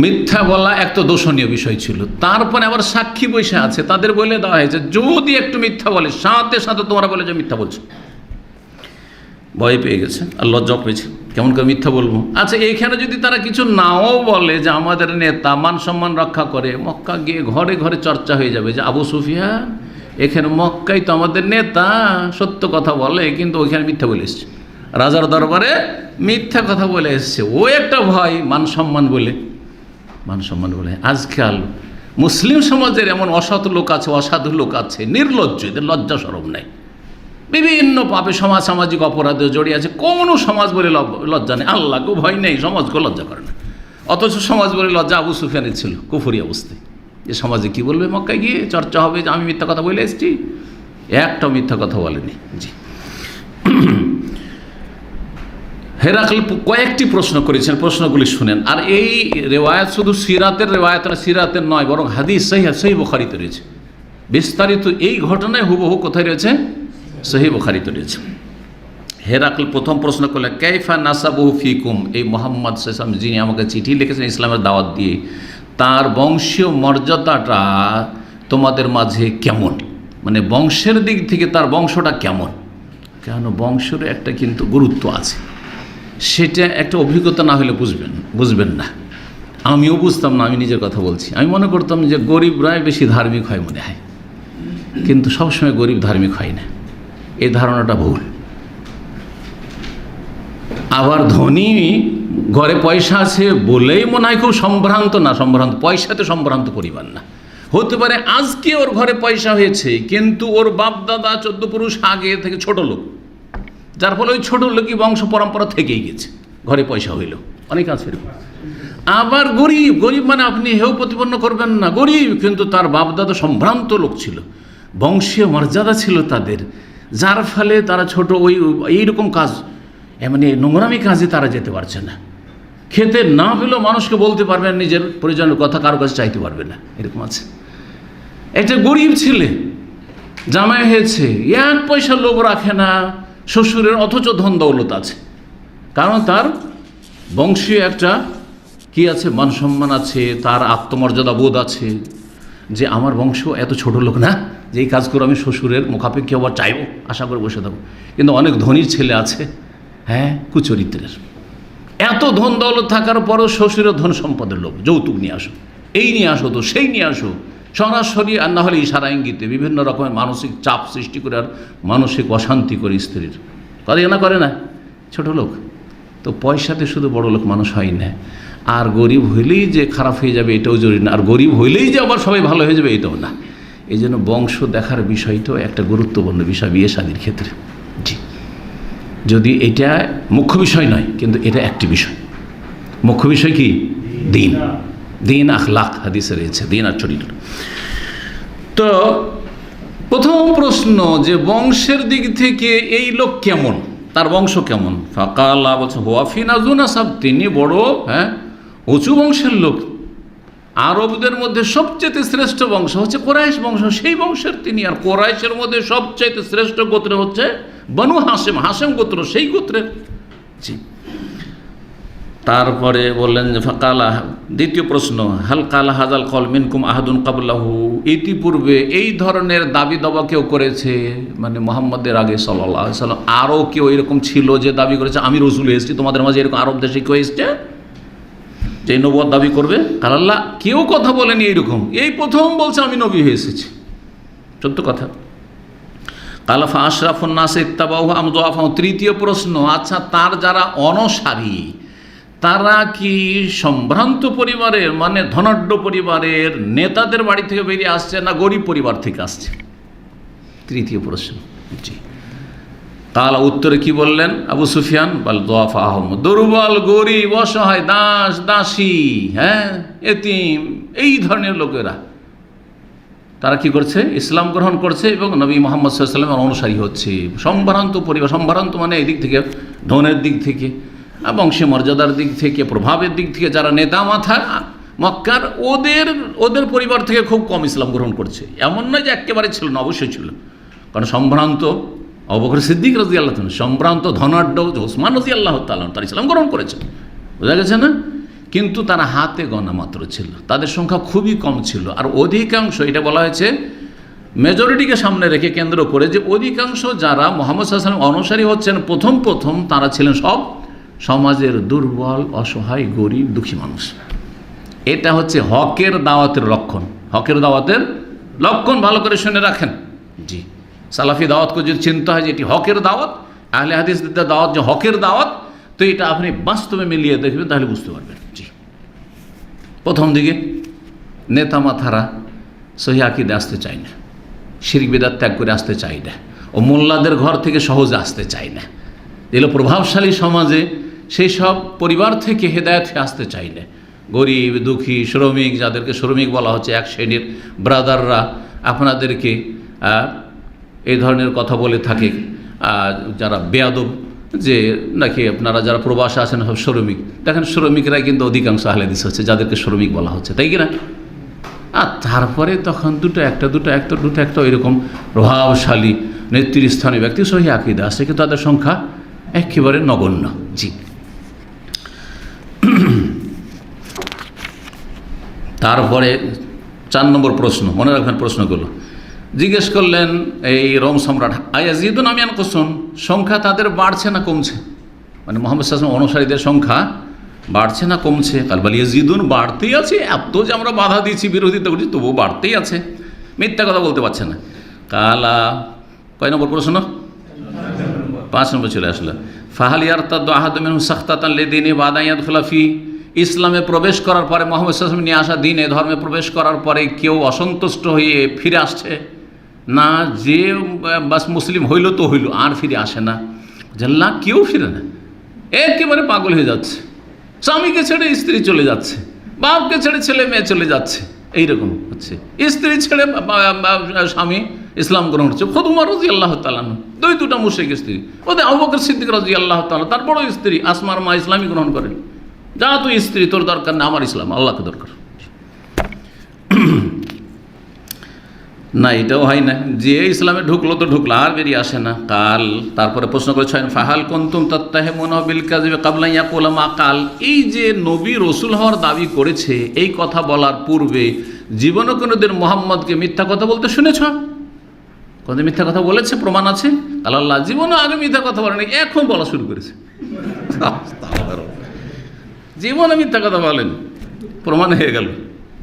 মিথ্যা বলা এক তো দোষণীয় বিষয় ছিল। তারপরে আবার সাক্ষী বৈশা আছে, তাদের বলে দেওয়া হয়েছে যদি একটু মিথ্যা বলে, সাথে সাথে তোমরা বলে যে মিথ্যা বলছো। ভয় পেয়ে গেছে আর লজ্জা পেয়েছে, কেমন করে মিথ্যা বলবো। আচ্ছা, এইখানে যদি তারা কিছু নাও বলে যে আমাদের নেতা মান সম্মান রক্ষা করে, মক্কা গিয়ে ঘরে ঘরে চর্চা হয়ে যাবে যে আবু সুফিয়ান এখানে মক্কাই তো আমাদের নেতা, সত্য কথা বলে, কিন্তু ওইখানে মিথ্যা বলে এসছে, রাজার দরবারে মিথ্যা কথা বলে এসছে। ও একটা ভয়, মান সম্মান বলে। আজকাল মুসলিম সমাজের এমন অসৎ লোক আছে, অসাধু লোক আছে, নির্লজ্জ, এদের লজ্জা শরম নেই, বিভিন্ন পাপে সামাজিক অপরাধে জড়িয়ে আছে, কোনো সমাজ বলে লজ্জা নেই, আল্লাহকেও ভয় নেই, সমাজকেও লজ্জা করে না। অথচ সমাজ বলে লজ্জা আবু সুফিয়ানের ছিল কুফরি অবস্থায়। যে সমাজে কি বলবে, মক্কায় গিয়ে চর্চা হবে যে আমি মিথ্যা কথা বলে এসেছি, একটাও মিথ্যা কথা বলেনি। জি, হেরাকল কয়েকটি প্রশ্ন করেছেন, প্রশ্নগুলি শুনেন। আর এই রেওয়ায়াত শুধু সিরাতের রেওয়ায়াত না, সিরাতের নয়, বরং হাদিস সহিহ বুখারীতে রয়েছে বিস্তারিত। এই ঘটনায় হুবহু কোথায় রয়েছে? সহিহ বুখারীতে রয়েছে। হেরাকল প্রথম প্রশ্ন করলেন, কাইফা নাসাবুহু ফিকুম, এই মুহাম্মদ সাল্লাল্লাহু আলাইহি ওয়াসাল্লাম যিনি আমাকে চিঠি লিখেছেন ইসলামের দাওয়াত দিয়ে, তার বংশীয় মর্যাদাটা তোমাদের মাঝে কেমন, মানে বংশের দিক থেকে তার বংশটা কেমন। কেন, বংশের একটা কিন্তু গুরুত্ব আছে, সেটা একটা অভিজ্ঞতা না হলে বুঝবেন না। আমিও বুঝতাম না, আমি নিজের কথা বলছি। আমি মনে করতাম যে গরিবরাই বেশি ধার্মিক হয় মনে হয়, কিন্তু সবসময় গরিব ধার্মিক হয় না, এই ধারণাটা ভুল। আবার ধনী ঘরে পয়সা আছে বলেই মনে হয় খুব সম্ভ্রান্ত না, পয়সাতে সম্ভ্রান্ত পরিবার না। হতে পারে আজকে ওর ঘরে পয়সা হয়েছে, কিন্তু ওর বাপ দাদা 14 পুরুষ আগে থেকে ছোট লোক, যার ফলে ওই ছোট লোকই বংশ পরম্পরা থেকেই গেছে, ঘরে পয়সা হইল, অনেক আছে। আবার গরিব মানে আপনি হেউ প্রতিপন্ন করবেন না, গরিব কিন্তু তার বাপ দাদা সম্ভ্রান্ত লোক ছিল, বংশীয় মর্যাদা ছিল তাদের, যার ফলে তারা ছোট এইরকম কাজ, মানে নোংরামি কাজে তারা যেতে পারছে না। খেতে না পেলেও মানুষকে বলতে পারবেন, নিজের পরিজনের কথা কারো কাছে চাইতে পারবে না, এরকম আছে। একটা গরিব ছেলে জামাই হয়েছে, 1 পয়সার লোভ রাখে না শ্বশুরের, অথচ ধন দৌলত আছে, কারণ তার বংশীয় একটা কি আছে, মান সম্মান আছে, তার আত্মমর্যাদা বোধ আছে, যে আমার বংশ এত ছোট লোক না যে এই কাজ করে আমি শ্বশুরের মুখাপেক্ষি আবার চাইবো, আশা করে বসে থাকবো। কিন্তু অনেক ধনীর ছেলে আছে, হ্যাঁ, কুচরিত্রের, এত ধন দৌলত থাকার পরও শ্বশুরের ধন সম্পদের লোভ, যৌতুক নিয়ে আসো, এই নিয়ে আসো, তো সেই নিয়ে আসো, সরাসরি আর না হলে ইশারা ইঙ্গিতে বিভিন্ন রকমের মানসিক চাপ সৃষ্টি করে আর মানসিক অশান্তি করে স্ত্রীর, করে না ছোট লোক। তো পয়সাতে শুধু বড় লোক মানুষ হয় না, আর গরিব হইলেই যে খারাপ হয়ে যাবে এটাও জরুরি না, আর গরিব হইলেই যে আবার সবাই ভালো হয়ে যাবে এটাও না। এই জন্য বংশ দেখার বিষয়টাও একটা গুরুত্বপূর্ণ বিষয় বিয়ে শাদীর ক্ষেত্রে। জি, যদি এটা মুখ্য বিষয় নয়, কিন্তু এটা একটি বিষয়। মুখ্য বিষয় কি? দিন আখলাক, হাদিসে রয়েছে দিন আর চরিত্র। তো প্রথম প্রশ্ন যে বংশের দিক থেকে এই লোক কেমন, তার বংশ কেমন? ফাকাল্লাহ বলছে, হোয়াফিন আজুনা সাব, তিনি বড় উঁচু বংশের লোক। আরবদের মধ্যে সবচেয়ে শ্রেষ্ঠ বংশ হচ্ছে কোরাইশ বংশ, সেই বংশের তিনি। আর কোরাইশের মধ্যে সবচেয়ে শ্রেষ্ঠ গোত্র হচ্ছে বনু হাসেম, হাসেম গোত্র, সেই গোত্রের। জি, তারপরে বললেন যে ফাকালা, দ্বিতীয় প্রশ্ন, হাল কালা হাজাল কল মিনকুম আহাদুন কাবলাহু, ইতিপূর্বে এই ধরনের দাবি দাবা কেউ করেছে, মানে মুহাম্মদের আগে সাল্লাল্লাহু আলাইহি ওয়াসাল্লাম আরও কেউ এরকম ছিল যে দাবি করেছে আমি রসুল এসেছি তোমাদের মাঝে, এরকম আরব দেশে কেউ এসছে যে নবুয়ত দাবি করবে? আল্লাহ কেউ কথা বলেনি এইরকম, এই প্রথম বলছে আমি নবী হয়ে এসেছি, সত্য কথা। কালাফা আশরাফুন নাস ইত্তাবাহু আম দুআফাহু, তৃতীয় প্রশ্ন, আচ্ছা তার যারা অনসারী তারা কি সম্ভ্রান্ত পরিবারের, মানে ধনাঢ্য পরিবারের নেতাদের বাড়ি থেকে বেরিয়ে আসছে, না গরিব পরিবার থেকে আসছে? তৃতীয় প্রশ্ন। জি, তাহলে উত্তরে কি বললেন আবু সুফিয়ান? বাল দুআফা আহমদ, দুর্বল, গরিব, অসহায়, দাস দাসী, হ্যাঁ, এতিম, এই ধরনের লোকেরা তারা কি করছে? ইসলাম গ্রহণ করছে এবং নবী মুহাম্মদ সাল্লাল্লাহু আলাইহি ওয়াসাল্লামের অনুসারী হচ্ছে। সম্ভ্রান্ত পরিবার, সম্ভ্রান্ত মানে এই দিক থেকে ধনের দিক থেকে, বংশী মর্যাদার দিক থেকে, প্রভাবের দিক থেকে যারা নেতা মাথা মক্কার, ওদের পরিবার থেকে খুব কম ইসলাম গ্রহণ করছে। এমন নয় যে একেবারে ছিল না, অবশ্যই ছিল, কারণ সম্ভ্রান্ত আবু বকর সিদ্দিক রাদিয়াল্লাহু তাআলা, সম্ভ্রান্ত ধনাঢ্য ওসমান রাদিয়াল্লাহু তাআলা তারা ইসলাম গ্রহণ করেছেন, বোঝা গেছে না? কিন্তু তারা হাতে গণা মাত্র ছিল, তাদের সংখ্যা খুবই কম ছিল। আর অধিকাংশ, এটা বলা হয়েছে মেজরিটিকে সামনে রেখে কেন্দ্র করে, যে অধিকাংশ যারা মুহাম্মদ সাল্লাল্লাহু আলাইহি ওয়াসাল্লাম অনুসারী হচ্ছেন প্রথম তারা ছিলেন সব সমাজের দুর্বল, অসহায়, গরিব, দুঃখী মানুষ। এটা হচ্ছে হকের দাওয়াতের লক্ষণ, হকের দাওয়াতের লক্ষণ, ভালো করে শুনে রাখেন। জি, সালাফি দাওয়াতকে যদি চিন্তা হয় যে এটি হকের দাওয়াত, আহলে হাদিসদের দাওয়াত যে হকের দাওয়াত, তো এটা আপনি বাস্তবে মিলিয়ে দেখবেন, তাহলে বুঝতে পারবেন। জি, প্রথম দিকে নেতা মাথারা সহি আকীদা আসতে চায় না, শিরক বিদআত ত্যাগ করে আসতে চায় না, ও মোল্লাদের ঘর থেকে সহজে আসতে চায় না। এগুলো প্রভাবশালী সমাজে সেই সব পরিবার থেকে হেদায়েত আসতে চায় না। গরিব দুঃখী শ্রমিক, যাদেরকে শ্রমিক বলা হচ্ছে, এক শ্রেণীর ব্রাদাররা আপনাদেরকে এই ধরনের কথা বলে থাকে, যারা বেয়াদব, যে নাকি আপনারা যারা প্রবাসে আছেন সব শ্রমিক। দেখেন শ্রমিকরাই কিন্তু অধিকাংশ আহলে হাদিস হচ্ছে, যাদেরকে শ্রমিক বলা হচ্ছে, তাই কিনা? আর তারপরে তখন দুটো একটা এরকম প্রভাবশালী নেতৃস্থানীয় ব্যক্তি সহি আকীদা আছে, কিন্তু তাদের সংখ্যা একেবারে নগণ্য। জি, তারপরে 4 নম্বর প্রশ্ন, মনে রাখবেন প্রশ্নগুলো। জিজ্ঞেস করলেন এই রোম সম্রাট, আয়াজিদুন আম ইয়ানকুসুন, সংখ্যা তাদের বাড়ছে না কমছে? মানে মুহাম্মদ সাল্লাল্লাহু আলাইহি ওয়াসাল্লাম অনুসারীদের সংখ্যা বাড়ছে না কমছে? কাল বল ইয়াজিদুন, বাড়তেই আছে, এত যে আমরা বাধা দিয়েছি, বিরোধিতা করছি, তবুও বাড়তেই আছে, মিথ্যা কথা বলতে পারছে না। কালা, কয় নম্বর প্রশ্ন? 5 নম্বর চলে আসলো। ফাহাল ইয়ারতাদু আহাদুম মিনহুম সাখতাতান লিদীনি বাদা ইয়াদখুলা ফি, ইসলামে প্রবেশ করার পরে, মুহাম্মদ সাল্লাল্লাহু আলাইহি ওয়াসাল্লাম নিয়ে আসা দিনে ধর্মে প্রবেশ করার পরে কেউ অসন্তুষ্ট হয়ে ফিরে আসছে না? যে বাস মুসলিম হইল তো হইল, আর ফিরে আসে না? জাল্লা, কেউ ফিরে না, একেবারে পাগল হয়ে যাচ্ছে, স্বামীকে ছেড়ে স্ত্রী চলে যাচ্ছে, বাপকে ছেড়ে ছেলে মেয়ে চলে যাচ্ছে, এইরকম হচ্ছে। স্ত্রী ছেড়ে স্বামী ইসলাম গ্রহণ করছে। খুদ উমর রাদিয়াল্লাহু তাআলা আনহু, দুটা মুশরিক স্ত্রী, ওদের আবু বকর সিদ্দিক রাদিয়াল্লাহু তাআলা, তার বড় স্ত্রী আসমার মা ইসলামই গ্রহণ করেন। যা তুই স্ত্রী, তোর দরকার না, আমার ইসলাম, আল্লাহকে দরকার। না, এটাও হয় না, যে ইসলামে ঢুকলো তো ঢুকলো, আর বেরিয়ে আসে না। কাল, তারপরে প্রশ্ন করেছেন, ফাহাল কুনতুম তাত্তাহিমুনা বিল কাযিবি ক্বাবলা ইয়াকুলা মা কাল, এই যে নবী রসুল হওয়ার দাবি করেছে, এই কথা বলার পূর্বে জীবনে কোনোদিন মুহাম্মদকে মিথ্যা কথা বলতে শুনেছ? কোনদিন মিথ্যা কথা বলেছে? প্রমাণ আছে? আল্লাহ জীবনে আগে মিথ্যা কথা বলেনি, এখন বলা শুরু করেছে। জীবনে মিথ্যা কথা বলেন, প্রমাণ হয়ে গেল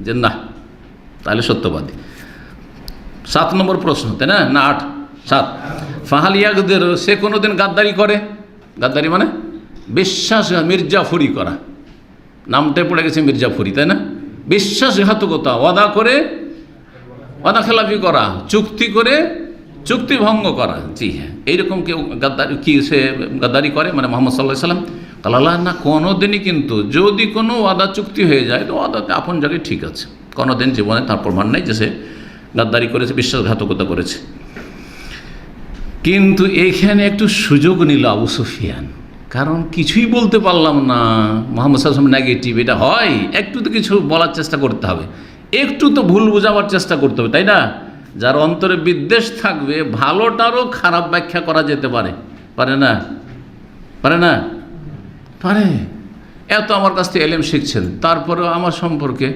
যে না, তাহলে সত্যবাদী। 7 নম্বর প্রশ্ন, তাই না? না 8, 7। ফাহাল ইয়াগদের, সে কোনোদিন গাদ্দারি করে? গাদ্দারি মানে বিশ্বাস, মির্জাফরি করা, নামটাই পড়ে গেছে মির্জাফরি, তাই না? বিশ্বাসঘাতকতা, ওয়াদা করে ওয়াদা খেলাফি করা, চুক্তি করে চুক্তি ভঙ্গ করা। জি হ্যাঁ, এইরকম কেউ গাদ্দারি, কি সে গাদ্দারি করে? মানে মুহাম্মদ সাল্লাল্লাহু আলাইহি ওয়াসাল্লাম, আল্লাহ না, কোনো দিনই কিন্তু যদি কোনো ওয়াদা চুক্তি হয়ে যায় তো ওয়াদাতে আপন জায়গায় ঠিক আছে, কোনো দিন জীবনে তার প্রমাণ নেই যে সে গাদ্দারি করেছে, বিশ্বাসঘাতকতা করেছে। কিন্তু এইখানে একটু সুযোগ নিল আবু সুফিয়ান, কারণ কিছুই বলতে পারলাম না, মুহাম্মদ সাল্লাল্লাহু আলাইহি ওয়াসাল্লাম নেগেটিভ, এটা হয়, একটু তো কিছু বলার চেষ্টা করতে হবে, একটু তো ভুল বোঝাবার চেষ্টা করতে হবে, তাই না? যার অন্তরে বিদ্বেষ থাকবে, ভালোটারও খারাপ ব্যাখ্যা করা যেতে পারে, পারে না? পারে না? পারে। এত আমার কাছ থেকে এলেম শিখছেন, তারপরেও আমার সম্পর্কে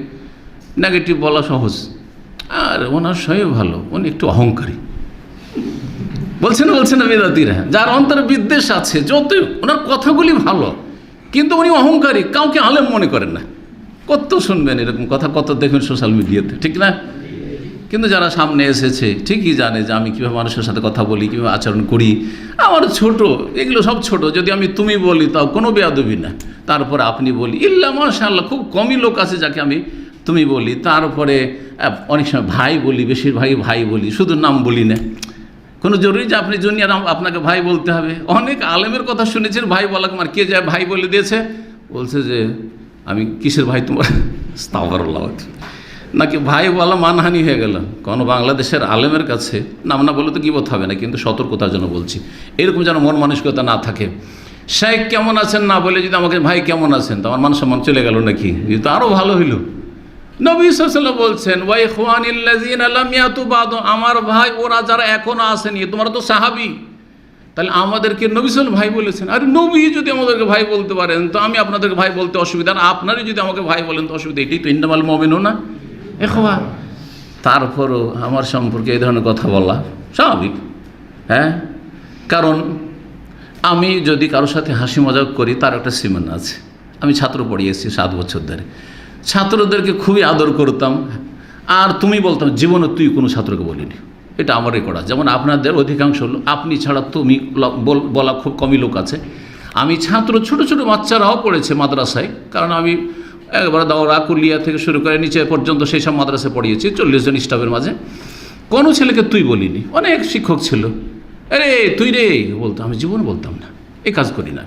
নেগেটিভ বলা সহজ। আর ওনার সবই ভালো, উনি একটু অহংকারী, বলছেন না বেদাতিরা, যার অন্তরে বিদ্বেষ আছে, যতই ওনার কথাগুলি ভালো, কিন্তু উনি অহংকারী, কাউকে আলেম মনে করেন না। কত শুনবেন এরকম কথা, কত দেখবেন সোশ্যাল মিডিয়াতে, ঠিক না? কিন্তু যারা সামনে এসেছে ঠিকই জানে যে আমি কীভাবে মানুষের সাথে কথা বলি, কীভাবে আচরণ করি। আমার ছোট, এগুলো সব ছোট, যদি আমি তুমি বলি তাও কোনো বেয়াদবি না, তারপরে আপনি বলি, ইল্লা মাশাআল্লাহ, খুব কমই লোক আছে যাকে আমি তুমি বলি, তারপরে অনেক সময় ভাই বলি, বেশিরভাগই ভাই বলি, শুধু নাম বলি না। কোনো জরুরি যে আপনি জুনিয়র আপনাকে ভাই বলতে হবে? অনেক আলেমের কথা শুনেছেন ভাই বলা, আমার কে যায় ভাই বলে দিয়েছে, বলছে যে আমি কিসের ভাই তোমার, আস্তাগফিরুল্লাহ, নাকি ভাই বলা মানহানি হয়ে গেল। কোনো বাংলাদেশের আলেমের কাছে নাম না বলে তো গীবত হবে না, কিন্তু সতর্কতার জন্য বলছি, এরকম যেন মন মানসিকতা না থাকে। শেখ কেমন আছেন না বলে যদি আমাকে ভাই কেমন আছেন, তো আমার মান সম্মান চলে গেল নাকি? এই তো আরও ভালো হইল। নবী সাল্লাল্লাহু আলাইহি ওয়াসাল্লাম বলছেন, ওয়া ইখওয়ানিল্লাযিনা লাম ইয়াতু বাদু, আমার ভাই ওরা যারা এখনো আসেনি, তোমরা তো সাহাবী, তাহলে আমাদেরকে নবী সাল্লাল্লাহু আলাইহি ওয়াসাল্লাম ভাই বলেছেন। আরে নবী যদি আমাদেরকে ভাই বলতে পারেন, তো আমি আপনাদেরকে ভাই বলতে অসুবিধা না, আপনারই যদি আমাকে ভাই বলেন তো অসুবিধা, এটাই তো ইন্নামাল মুমিনুনা ইখওয়া। তারপরও আমার সম্পর্কে এই ধরনের কথা বলা স্বাভাবিক, হ্যাঁ? কারণ আমি যদি কারোর সাথে হাসি মজাক করি, তার একটা সীমানা আছে। আমি ছাত্র পড়িয়েছি 7 বছর ধরে, ছাত্রদেরকে খুবই আদর করতাম, আর তুমি বলতাম, জীবনে তুই কোনো ছাত্রকে বলিনি, এটা আমার রেকর্ড আছে। যেমন আপনাদের অধিকাংশ আপনি ছাড়া তুমি বলা খুব কমই লোক আছে। আমি ছাত্র, ছোট ছোট বাচ্চারাও পড়েছে মাদ্রাসায়, কারণ আমি একবার দাওরা কুলিয়া থেকে শুরু করে নিচে পর্যন্ত সেই সব মাদ্রাসে পড়িয়েছি, 40 জন স্টাফের মাঝে। কোনো ছেলেকে তুই বলিনি। অনেক শিক্ষক ছিল, আরে তুই রে বলতো, আমি জীবন বলতাম না, এই কাজ করি না।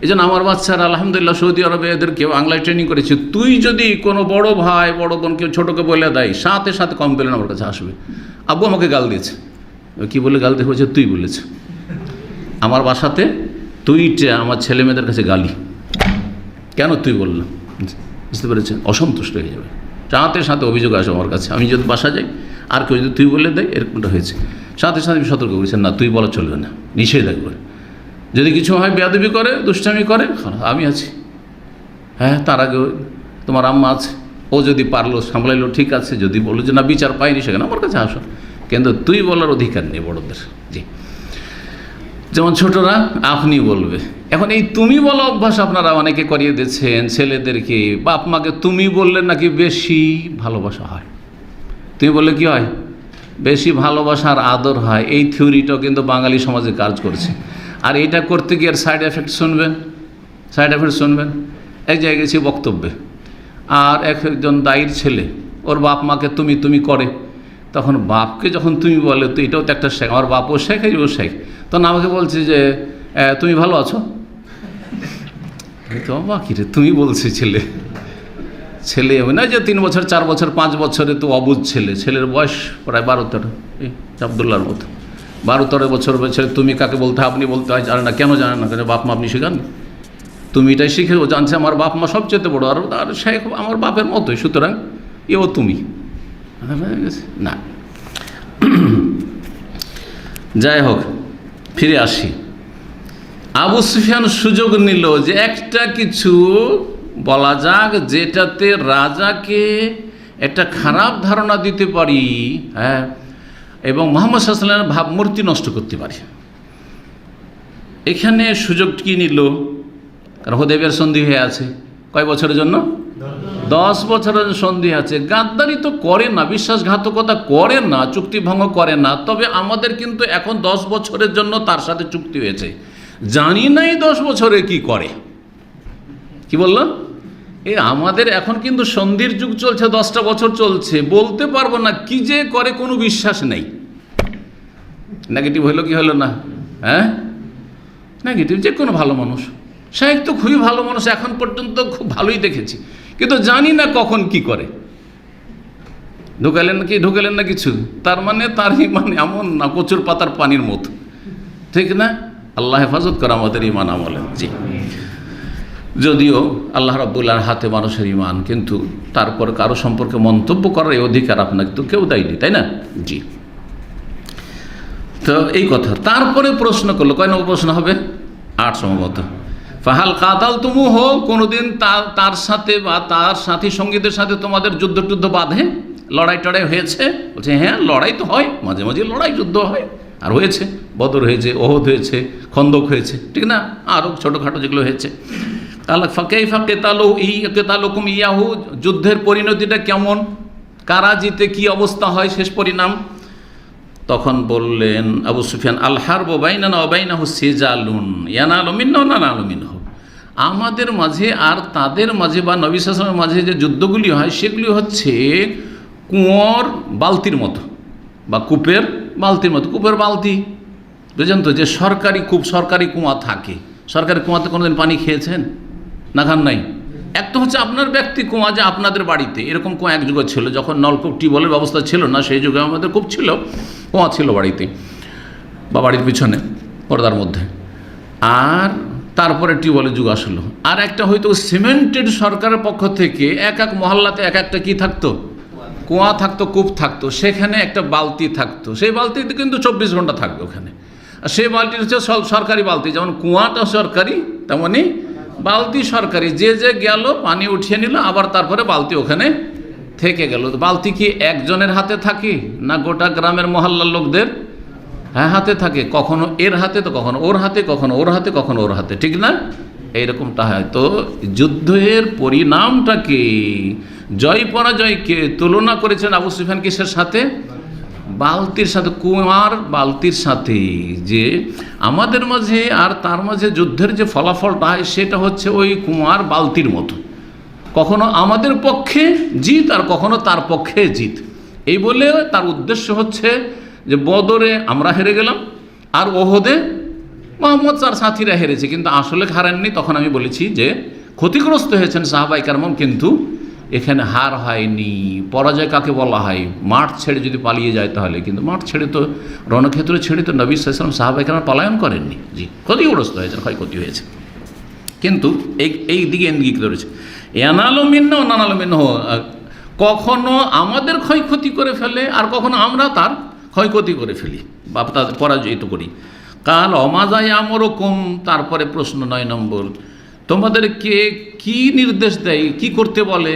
এই জন্য আমার বাচ্চারা আলহামদুলিল্লাহ সৌদি আরবে এদেরকে বাংলায় ট্রেনিং করেছে। তুই যদি কোনো বড় ভাই বড় বোন কেউ ছোটোকে বলে দেয়, সাথে সাথে কমপ্লেন আমার কাছে আসবে, আব্বু আমাকে গাল দিয়েছে। কী বলে গাল দিয়ে হয়েছে? তুই বলেছে। আমার বাসাতে তুইটা আমার ছেলে মেয়েদের কাছে গালি, কেন তুই বললাম, বুঝতে পেরেছেন? অসন্তুষ্ট হয়ে যাবে, সাথে সাথে অভিযোগ আসে আমার কাছে। আমি যদি বাসা যাই আর কেউ যদি তুই বলে দেয়, এরকমটা হয়েছে, সাথে সাথে আমি সতর্ক করেছেন, না তুই বলা চলবে না, নিষেধ একবার। যদি কিছু হয়, বেয়াদবি করে, দুষ্টামি করে, আমি আছি। হ্যাঁ, তার আগে তোমার আম্মা আছে, ও যদি পারলো সামলাইলো ঠিক আছে, যদি বললো যে না বিচার পাইনি সেখানে আমার কাছে আসো, কিন্তু তুই বলার অধিকার নেই বড়দের। জি, যেমন ছোটরা আপনি বলবে। এখন এই তুমি বলা অভ্যাস আপনারা অনেকে করিয়ে দিচ্ছেন ছেলেদেরকে। বাপ মাকে তুমি বললে নাকি বেশি ভালোবাসা হয়, তুমি বললে কি হয়? বেশি ভালোবাসার আদর হয়। এই থিওরিটাও কিন্তু বাঙালি সমাজে কাজ করছে। আর এইটা করতে গিয়ে সাইড এফেক্ট শুনবেন। এক জায়গায় গেছি বক্তব্যে, আর একজন দায়ীর ছেলে ওর বাপ মাকে তুমি করে, তখন বাপকে যখন তুমি বলে, তো এটাও তো একটা শেখ, আমার বাপও শেখ, ও শেখ, তখন আমাকে বলছে যে তুমি ভালো আছো। তো বাকি রে, তুমি বলছি ছেলে না যে 3 বছর 4 বছর 5 বছরে তো অবুঝ ছেলের বয়স প্রায় 12-13, এই আবদুল্লাহর মতো 12-13 বছর ছেলে তুমি কাকে বলতে হয়, আপনি বলতে হয় জানে না। কেন জানে না? কেন বাপ মা আপনি শেখান? তুমি এটাই শিখে, ও জানছে আমার বাপ মা সবচেয়ে বড়, আর শেখ আমার বাপের মতোই, সুতরাং এও তুমি না। যাই হোক, ফিরে আসি। আবু সুফিয়ান সুযোগ নিল যে একটা কিছু বলা যাক যেটাতে রাজাকে একটা খারাপ ধারণা দিতে পারি, হ্যাঁ, এবং মুহাম্মদ সাল্লাল্লাহু আলাইহি ওয়াসাল্লামের ভাবমূর্তি নষ্ট করতে পারি। এখানে সুযোগ কি নিল? কারণ হুদায়বিয়ার সন্ধি হয়ে আছে কয় বছরের জন্য? 10 বছরের সন্ধি আছে। গাদ্দারি তো করে না, বিশ্বাসঘাতকতা করে না, চুক্তি ভঙ্গ করে না। তবে আমাদের কিন্তু এখন 10 বছরের জন্য তার সাথে চুক্তি হয়েছে, জানি নাই 10 বছরে কি করে। কি বললাম? আমাদের এখন কিন্তু সন্ধির যুগ চলছে, 10টা বছর চলছে, বলতে পারবো না কি যে করে, কোনো বিশ্বাস নেই। নেগেটিভ হলো কি হলো না? হ্যাঁ, নেগেটিভ। যে কোনো ভালো মানুষ, শাইখ তো খুবই ভালো মানুষ, এখন পর্যন্ত খুব ভালোই দেখেছি, কিন্তু জানি না কখন কি করে। ঢুকালেন না কিছু, তার মানে তার ইমান এমন না, কচুর পাতার পানির মতো, ঠিক না? আল্লাহ হেফাজত করে আমাদের ইমান আমলে। জি, যদিও আল্লাহ রাব্বুল হাতে মানুষের ইমান, কিন্তু তারপর কারো সম্পর্কে মন্তব্য করার এই অধিকার আপনাকে তো কেউ দেয়নি, তাই না? জি, তো এই কথা। তারপরে প্রশ্ন করলো, কয় নম্বর প্রশ্ন হবে? 8 সম্ভবত। ফাহাল কাতাল তুমু হো, কোনোদিন তার সাথে বা তার সাথী সঙ্গীদের সাথে তোমাদের যুদ্ধ বাঁধে, লড়াই টড়াই হয়েছে? বলছে হ্যাঁ, লড়াই তো হয়, মাঝে মাঝে লড়াই যুদ্ধ হয়, আর হয়েছে, বদর হয়েছে, ওহদ হয়েছে, খন্দক হয়েছে, ঠিক না? আরও ছোটোখাটো যেগুলো হয়েছে। কেতালুকুম ইয়াহু, যুদ্ধের পরিণতিটা কেমন, কারা জিতে, কি অবস্থা হয়, শেষ পরিণাম? তখন বললেন আবু সুফিয়ান, আল হারবু বাইনানা ওয়া বাইনাহু সিজালুন ইয়ানালু মিন্না ওয়া নানালু মিনহু, আমাদের মাঝে আর তাদের মাঝে বা নবী সাল্লাল্লাহু আলাইহি ওয়াসাল্লামের মাঝে যে যুদ্ধগুলি হয় সেগুলি হচ্ছে কুয়োর বালতির মতো বা কূপের বালতির মতো। কূপের বালতি বুঝেন তো, যে সরকারি কূপ, সরকারি কুয়া থাকে, সরকারি কুয়াতে কোনোদিন পানি খেয়েছেন? না খান নাই? একটা হচ্ছে আপনার ব্যক্তি কুয়া, যে আপনাদের বাড়িতে এরকম কুয়া এক যুগে ছিল, যখন নলকূপ টিউবওয়েলের ব্যবস্থা ছিল না, সেই যুগে আমাদের কূপ ছিল, কুয়া ছিল বাড়িতে বা বাড়ির পিছনে পর্দার মধ্যে। আর তারপরে টিউবওয়েলের যুগ আসলো। আর একটা হয়তো সিমেন্টেড সরকারের পক্ষ থেকে এক এক মহল্লাতে এক একটা কি থাকতো, কুয়া থাকতো, কূপ থাকতো, সেখানে একটা বালতি থাকতো, সেই বালতিতে কিন্তু 24 ঘন্টা থাকবে ওখানে। আর সেই বালতি হচ্ছে সরকারি বালতি, যেমন কুয়াটা সরকারি তেমনি বালতি সরকারি। যে গেল পানি উঠিয়ে নিল, আবার তারপরে বালতি ওখানে থেকে গেল। বালতি কি একজনের হাতে থাকে না গোটা গ্রামের মহল্লার লোকদের হাতে থাকে? কখনো এর হাতে, তো কখনো ওর হাতে, কখনো ওর হাতে, কখনো ওর হাতে, ঠিক না? এইরকমটা হয়। তো যুদ্ধের পরিণামটাকে, জয় পরাজয়কে তুলনা করেছেন আবু সুফিয়ান কিসের সাথে? বালতির সাথে, কুয়ার বালতির সাথে। যে আমাদের মাঝে আর তার মাঝে যুদ্ধের যে ফলাফলটা হয় সেটা হচ্ছে ওই কুয়ার বালতির মতো। কখনো আমাদের পক্ষে জিত আর কখনো তার পক্ষে জিত। এই বলে তার উদ্দেশ্য হচ্ছে যে বদরে আমরা হেরে গেলাম আর ওহদে মোহাম্মদ তার সাথীরা হেরেছে, কিন্তু আসলে হারেননি। তখন আমি বলেছি যে ক্ষতিগ্রস্ত হয়েছেন সাহাবায়ে কেরাম, কিন্তু এখানে হার হয়নি। পরাজয় কাকে বলা হয়? মাঠ ছেড়ে যদি পালিয়ে যায় তাহলে, কিন্তু মাঠ ছেড়ে তো রণক্ষেত্র ছেড়ে তো নবী সাল্লাল্লাহু আলাইহি ওয়াসাল্লাম সাহাবায়ে কেরাম পলায়ন করেননি। জি, ক্ষতিগ্রস্ত হয়েছেন, ক্ষয়ক্ষতি হয়েছে, কিন্তু এই দিকে ইঙ্গিত করেছে এনালো মিন্ন নানালো মিন্ন। কখনো আমাদের ক্ষয়ক্ষতি করে ফেলে আর কখনো আমরা তার ক্ষয়ক্ষতি করে ফেলি বা তাদের পরাজিত করি। কাল অমাজায় আমরকম। তারপরে প্রশ্ন 9 নম্বর, তোমাদেরকে কি নির্দেশ দেয়, কি করতে বলে?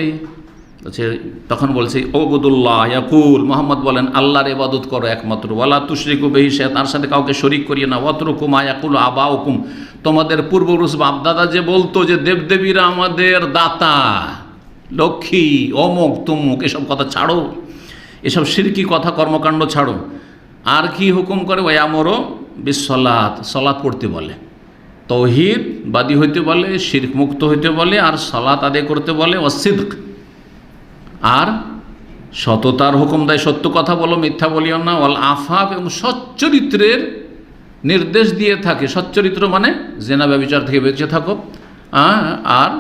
তখন বলছে ওবুদুল্লাহ ইয়াকুল, মোহাম্মদ বলেন আল্লাহর ইবাদত করো একমাত্র, ওয়ালা তুশরিকু বিহি শাইআন, তার সাথে কাউকে শরীক করিয়ে না, ওয়াতরুকু মা ইয়াকুলু আবাউকুম, তোমাদের পূর্বপুরুষ বাপদাদা যে বলতো যে দেবদেবীরা আমাদের দাতা, লক্ষ্মী, অমুক তমুক, এসব কথা ছাড়ো, এসব শিরকি কথা কর্মকাণ্ড ছাড়ো। আর কি হুকুম করে? ওয়ামরু বিসসালাত, সালাত পড়তে বলে, তৌহিদ বাদী হইতে বলে, শিরক মুক্ত হইতে বলে, আর সালাত আদায় করতে বলে, ওয়াসিদক, আর সততার হুকুম দেয়, সত্য কথা বলো, মিথ্যা বলিও না, ওয়াল আফাফ, এবং সচ্চরিত্রের নির্দেশ দিয়ে থাকে। সচ্চরিত্র মানে জেনা ব্যভিচার থেকে বেঁচে থাকো, আর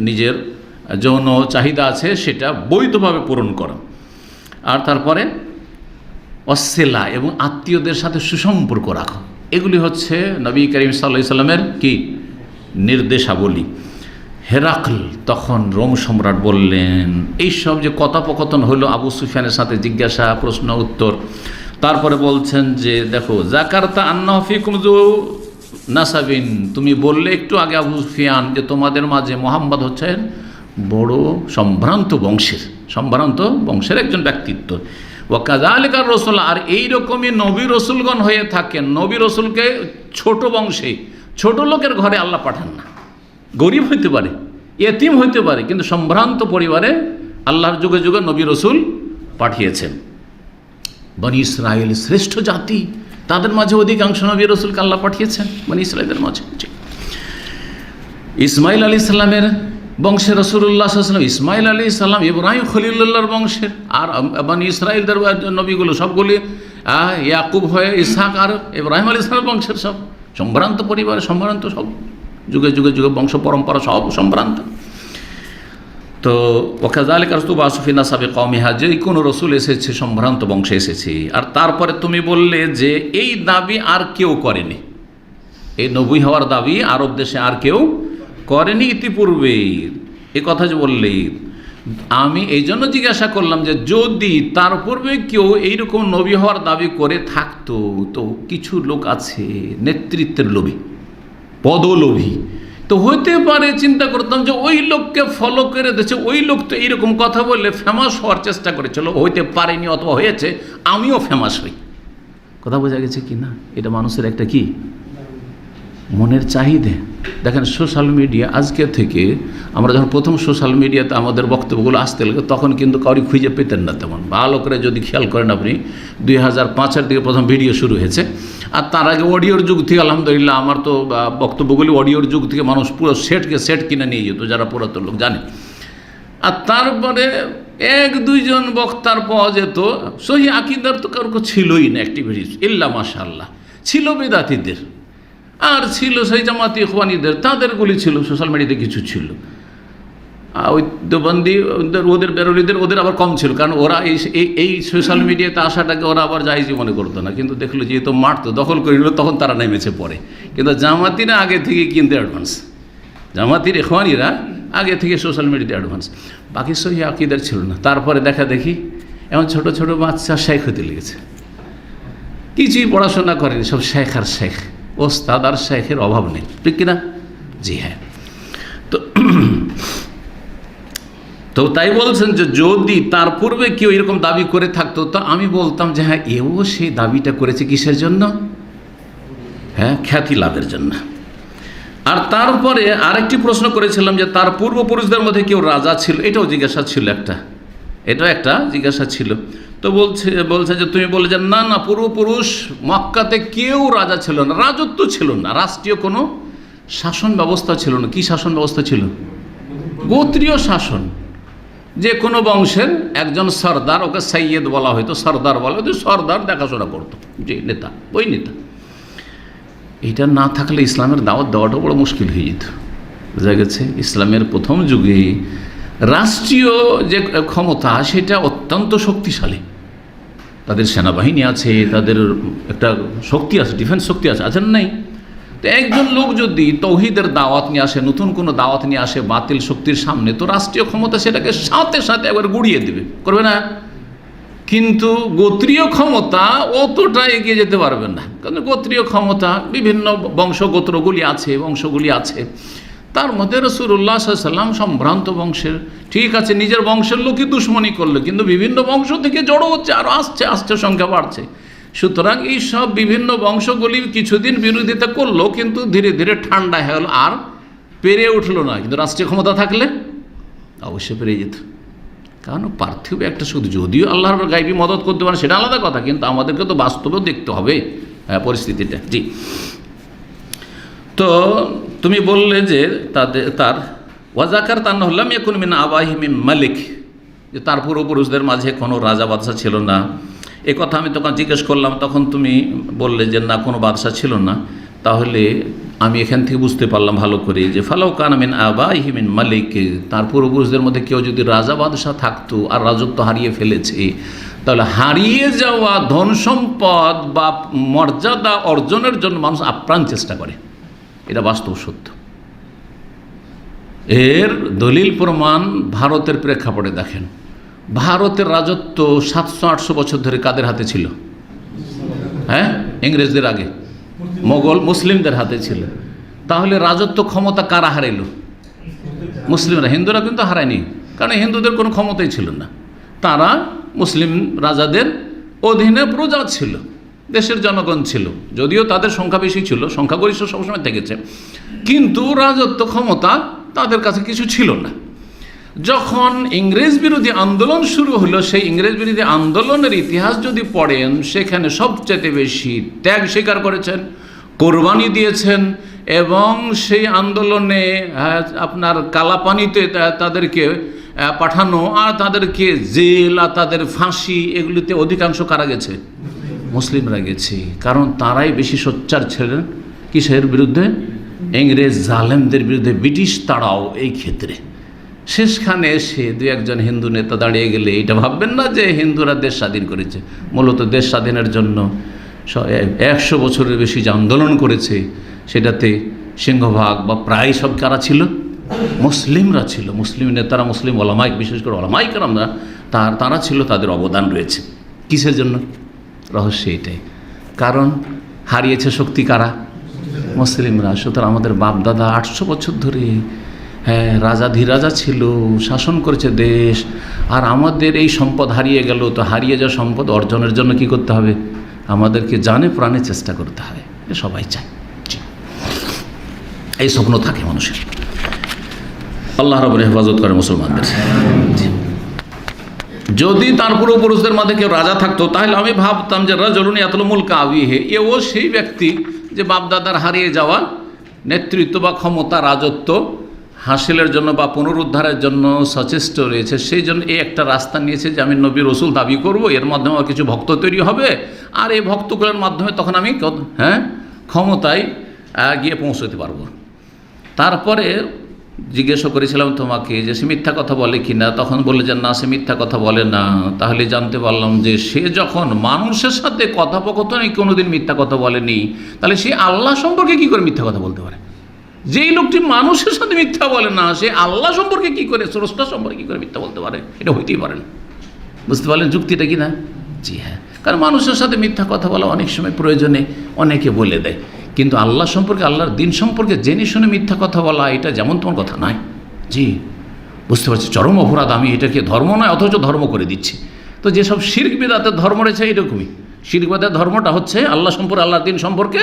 নিজের যৌন চাহিদা আছে সেটা বৈধভাবে পূরণ করো। আর তারপরে অসিলা, এবং আত্মীয়দের সাথে সুসম্পর্ক রাখো। এগুলি হচ্ছে নবী করিম সাল্লাল্লাহু আলাইহি সাল্লামের কি নির্দেশাবলী। হেরাকল তখন রোম সম্রাট বললেন, এইসব যে কথোপকথন হলো আবু সুফিয়ানের সাথে, জিজ্ঞাসা প্রশ্ন উত্তর, তারপরে বলছেন যে দেখো জাকারতা আন্নাহু ফিকুম যু নাসাবিন, তুমি বললে একটু আগে আবু সুফিয়ান যে তোমাদের মাঝে মোহাম্মদ হচ্ছেন বড় সম্ভ্রান্ত বংশের একজন ব্যক্তিত্ব। ওয়াকাযালিকা রাসূল, আর এইরকমই নবী রসুলগণ হয়ে থাকেন। নবী রসুলকে ছোট বংশে, ছোট লোকের ঘরে আল্লাহ পাঠান না। গরিব হইতে পারে, এতিম হইতে পারে, কিন্তু সম্ভ্রান্ত পরিবারে আল্লাহর যুগে যুগে নবী রসুল পাঠিয়েছেন। বনি ইসরায়েল শ্রেষ্ঠ জাতি, তাদের মাঝে অধিকাংশ নবী রসুলকে আল্লাহ পাঠিয়েছেন, বনি ইসরায়েলের মাঝে। ইসমাইল আলাইহিস সালামের বংশে রাসূলুল্লাহ সাল্লাল্লাহু আলাইহি ওয়াসাল্লাম, ইসমাইল আলাইহিস সালাম ইব্রাহিম খলিলুল্লাহর বংশের, আর বনি ইসরায়েলদের নবীগুলো সবগুলি ইয়াকুব হয়ে ইসহাক আর ইব্রাহিম আলাইহিস সালামের বংশের, সব সম্ভ্রান্ত পরিবার, সম্ভ্রান্ত, সব যুগে যুগে যুগে বংশ পরম্পরা সব সম্ভ্রান্ত। তো ওয়াকাযালিকা রাসূলুল্লাহ ফি নাসাবি কওমিহা, যে কোনো রসুল এসেছে সম্ভ্রান্ত বংশে এসেছে। আর তারপরে তুমি বললে যে এই দাবি আর কেউ করেনি, এই নবী হওয়ার দাবি আরব দেশে আর কেউ করেনি ইতিপূর্বে। এ কথা যে বললে, আমি এই জন্য জিজ্ঞাসা করলাম যে যদি তার পূর্বে কেউ এইরকম নবী হওয়ার দাবি করে থাকতো, তো কিছু লোক আছে নেতৃত্বের লোভী, পদলোভী, তো হইতে পারে চিন্তা করতাম যে ওই লোককে ফলো করে দিচ্ছে, ওই লোক তো এইরকম কথা বললে ফেমাস হওয়ার চেষ্টা করেছিল, হইতে পারেনি অথবা হয়েছে, আমিও ফেমাস হই। কথা বোঝা গেছে কি না? এটা মানুষের একটা কি মনের চাহিদা। দেখেন সোশ্যাল মিডিয়া, আজকে থেকে আমরা যখন প্রথম সোশ্যাল মিডিয়াতে আমাদের বক্তব্যগুলো আসতে লাগে তখন কিন্তু কাউরি খুঁজে পেতেন না তেমন। ভালো করে যদি খেয়াল করেন আপনি, 2005-এর দিকে প্রথম ভিডিও শুরু হয়েছে, আর তার আগে অডিওর যুগ থেকে আলহামদুলিল্লাহ আমার তো বক্তব্যগুলি অডিওর যুগ থেকে মানুষ পুরো সেট কিনে নিয়ে যেত, যারা পুরাতন লোক জানে। আর তারপরে 1-2 জন বক্তার পাওয়া যেত, সহি আকীদার তো কারো ছিলই না অ্যাক্টিভিটিস, ইল্লা মাশাআল্লাহ ছিল বেদাতীদের, আর ছিল সেই জামাতি ইখওয়ানিদের, তাদেরগুলি ছিল, সোশ্যাল মিডিয়াতে কিছু ছিল। ওই দেবন্দি ওদের বেরোলিদের ওদের আবার কম ছিল, কারণ ওরা এই সোশ্যাল মিডিয়াতে আসাটাকে ওরা আবার জায়েজই মনে করতো না, কিন্তু দেখলো যেহেতু মাঠ তো দখল করে নিল, তখন তারা নেমেছে পড়ে। কিন্তু জামাতিরা আগে থেকে কিন্তু অ্যাডভান্স, জামাতির ইখওয়ানিরা আগে থেকে সোশ্যাল মিডিয়াতে অ্যাডভান্স, বাকি সহি আকীদার ছিল না। তারপরে দেখা দেখি এমন ছোট ছোট বাচ্চা শেখ হতে লেগেছে, কিছুই পড়াশোনা করেনি, সব শেখ আর শেখ, ওস্তাদ আর শেখের অভাব নেই, ঠিক কিনা? জি হ্যাঁ। তো তাই বলছেন যে যদি তার পূর্বে কেউ এরকম দাবি করে থাকতো, তো আমি বলতাম যে হ্যাঁ, এও সেই দাবিটা করেছে কিসের জন্য? হ্যাঁ, খ্যাতি লাভের জন্য। আর তারপরে আরেকটি প্রশ্ন করেছিলাম যে তার পূর্বপুরুষদের মধ্যে কেউ রাজা ছিল, এটাও জিজ্ঞাসা ছিল, এটাও একটা জিজ্ঞাসা ছিল। তো বলছে যে তুমি বলে যে না, পূর্বপুরুষ মক্কাতে কেউ রাজা ছিল না, রাজত্ব ছিল না, রাষ্ট্রীয় কোনো শাসন ব্যবস্থা ছিল না। কি শাসন ব্যবস্থা ছিল? গোত্রীয় শাসন। যে কোনো বংশের একজন সর্দার, ওকে সৈয়দ বলা হয়তো, সর্দার বলা হয়তো, সর্দার দেখাশোনা করতো, যে নেতা, ওই নেতা। এটা না থাকলে ইসলামের দাওয়াত দেওয়াটা বড় মুশকিল হয়ে যেত। বোঝা গেছে? ইসলামের প্রথম যুগে রাষ্ট্রীয় যে ক্ষমতা সেটা অত্যন্ত শক্তিশালী। তাদের সেনাবাহিনী আছে, তাদের একটা শক্তি আছে, ডিফেন্স শক্তি আছে, আছেন নাই? তো একজন লোক যদি তৌহিদের দাওয়াত নিয়ে আসে, নতুন কোনো দাওয়াত নিয়ে আসে বাতিল শক্তির সামনে, তো রাষ্ট্রীয় ক্ষমতা সেটাকে সাথে সাথে একবার গুড়িয়ে দেবে, করবে না? কিন্তু গোত্রীয় ক্ষমতা অতটা এগিয়ে যেতে পারবে না, কারণ গোত্রীয় ক্ষমতা বিভিন্ন বংশগোত্রগুলি আছে, বংশগুলি আছে। তার মধ্যে রাসূলুল্লাহ সাল্লাল্লাহু আলাইহি ওয়াসাল্লাম সম্ভ্রান্ত বংশের, ঠিক আছে, নিজের বংশের লোকই দুশ্মনী করলো, কিন্তু বিভিন্ন বংশ থেকে জড়ো হচ্ছে, আর আসছে সংখ্যা বাড়ছে। সুতরাং এই সব বিভিন্ন বংশগুলি কিছুদিন বিরোধিতা করলো, কিন্তু ধীরে ধীরে ঠান্ডা হয়ে গেল, আর পেরে উঠলো না। কিন্তু রাষ্ট্রীয় ক্ষমতা থাকলে অবশ্যই পেরে যেত। কারণ পার্থিব একটা শুধু, যদিও আল্লাহর গায়বী মদত করতে পারে সেটা আলাদা কথা, কিন্তু আমাদেরকে তো বাস্তবেও দেখতে হবে পরিস্থিতিটা। জি, তো তুমি বললে যে তার ওয়াজাকার তার নহল্লাম ইয়াকুন মিন আবাইহি মিন মালিক, যে তার পূর্বপুরুষদের মাঝে কোনো রাজা বাদশাহ ছিল না। এ কথা আমি তখন জিজ্ঞেস করলাম, তখন তুমি বললে যে না, কোনো বাদশাহ ছিল না। তাহলে আমি এখান থেকে বুঝতে পারলাম ভালো করে যে ফালাউ কানা মিন আবাইহি মিন মালিক, তার পূর্বপুরুষদের মধ্যে কেউ যদি রাজা বাদশাহ থাকতো আর রাজত্ব হারিয়ে ফেলেছে, তাহলে হারিয়ে যাওয়া ধন সম্পদ বা মর্যাদা অর্জনের জন্য মানুষ আপ্রাণ চেষ্টা করে। এটা বাস্তব সত্য। এর দলিল প্রমাণ ভারতের প্রেক্ষাপটে দেখেন। ভারতের রাজত্ব 700-800 বছর ধরে কাদের হাতে ছিল? হ্যাঁ, ইংরেজদের আগে মোগল মুসলিমদের হাতে ছিল। তাহলে রাজত্ব ক্ষমতা কারা হারাইল? মুসলিমরা। হিন্দুরা কিন্তু হারায়নি, কারণ হিন্দুদের কোনো ক্ষমতাই ছিল না। তারা মুসলিম রাজাদের অধীনে প্রজা ছিল, দেশের জনগণ ছিল, যদিও তাদের সংখ্যা বেশি ছিল, সংখ্যাগরিষ্ঠ সবসময় থেকেছে, কিন্তু রাজত্ব ক্ষমতা তাদের কাছে কিছু ছিল না। যখন ইংরেজ বিরোধী আন্দোলন শুরু হলো, সেই ইংরেজ বিরোধী আন্দোলনের ইতিহাস যদি পড়েন, সেখানে সবচেয়ে বেশি ত্যাগ স্বীকার করেছেন, কোরবানি দিয়েছেন, এবং সেই আন্দোলনে আপনার কালাপানিতে তাদেরকে পাঠানো, আর তাদেরকে জেল আর তাদের ফাঁসি, এগুলিতে অধিকাংশ কারা গেছে? মুসলিমরা গেছে। কারণ তারাই বেশি সোচ্চার ছিলেন কিসের বিরুদ্ধে? ইংরেজ জালেমদের বিরুদ্ধে। ব্রিটিশ তারাও এই ক্ষেত্রে। শেষখানে এসে দু একজন হিন্দু নেতা দাঁড়িয়ে গেলে এটা ভাববেন না যে হিন্দুরা দেশ স্বাধীন করেছে। মূলত দেশ স্বাধীনের জন্য 100 বছরের বেশি যে আন্দোলন করেছে, সেটাতে সিংহভাগ বা প্রায় সব কারা ছিল? মুসলিমরা ছিল। মুসলিম নেতারা, মুসলিম ওলামাই, বিশেষ করে ওলামাই কেরামরা, তারা ছিল, তাদের অবদান রয়েছে। কিসের জন্য? রহস্য এটাই। কারণ হারিয়েছে শক্তি কারা? মুসলিমরা। সুতরাং আমাদের বাপদাদা 800 বছর ধরে রাজাধিরাজা ছিল, শাসন করেছে দেশ, আর আমাদের এই সম্পদ হারিয়ে গেল। তো হারিয়ে যাওয়া সম্পদ অর্জনের জন্য কি করতে হবে? আমাদেরকে জানে প্রাণে চেষ্টা করতে হবে। সবাই চায়, এই স্বপ্ন থাকে মানুষের। আল্লাহ রাব্বুল হেফাজত করে মুসলমানদের। যদি তার পূর্বপুরুষদের মধ্যে কেউ রাজা থাকতো, তাহলে আমি ভাবতাম যে রাজুলুন ইয়াতলু মুলকা আবিহি, এও সেই ব্যক্তি যে বাপদাদার হারিয়ে যাওয়া নেতৃত্ব বা ক্ষমতা, রাজত্ব হাসিলের জন্য বা পুনরুদ্ধারের জন্য সচেষ্ট রয়েছে। সেই জন্য এই একটা রাস্তা নিয়েছে যে আমি নবী রসুল দাবি করব, এর মাধ্যমে আমার কিছু ভক্ত তৈরি হবে, আর এই ভক্তগুলোর মাধ্যমে তখন আমি ক্ষমতায় গিয়ে পৌঁছতে পারবো। তারপরে জিজ্ঞাসা করেছিলাম তোমাকে যে সে মিথ্যা কথা বলে কি না, তখন বললে যে না, সে মিথ্যা কথা বলে না। তাহলে জানতে পারলাম যে সে যখন মানুষের সাথে কথোপকথনে কোনোদিন মিথ্যা কথা বলেনি, তাহলে সে আল্লাহ সম্পর্কে কি করে মিথ্যা কথা বলতে পারে? যেই লোকটি মানুষের সাথে মিথ্যা বলে না, সে আল্লাহ সম্পর্কে কি করে, স্রষ্টা সম্পর্কে কি করে মিথ্যা বলতে পারে? এটা হইতেই পারে না। বুঝতে পারলেন যুক্তিটা কি না? জি হ্যাঁ, কারণ মানুষের সাথে মিথ্যা কথা বলা অনেক সময় প্রয়োজনে অনেকে বলে দেয়, কিন্তু আল্লাহ সম্পর্কে, আল্লাহর দিন সম্পর্কে জেনে শুনে মিথ্যা কথা বলা, এটা যেমন তোমার কথা নয়। জি, বুঝতে পারছি, চরম অপরাধ। আমি এটাকে ধর্ম নয়, অথচ ধর্ম করে দিচ্ছি। তো যেসব শিরক বিদআতের ধর্ম রয়েছে, এইরকমই শিরক বিদআতের ধর্মটা হচ্ছে আল্লাহ সম্পর্কে, আল্লাহর দিন সম্পর্কে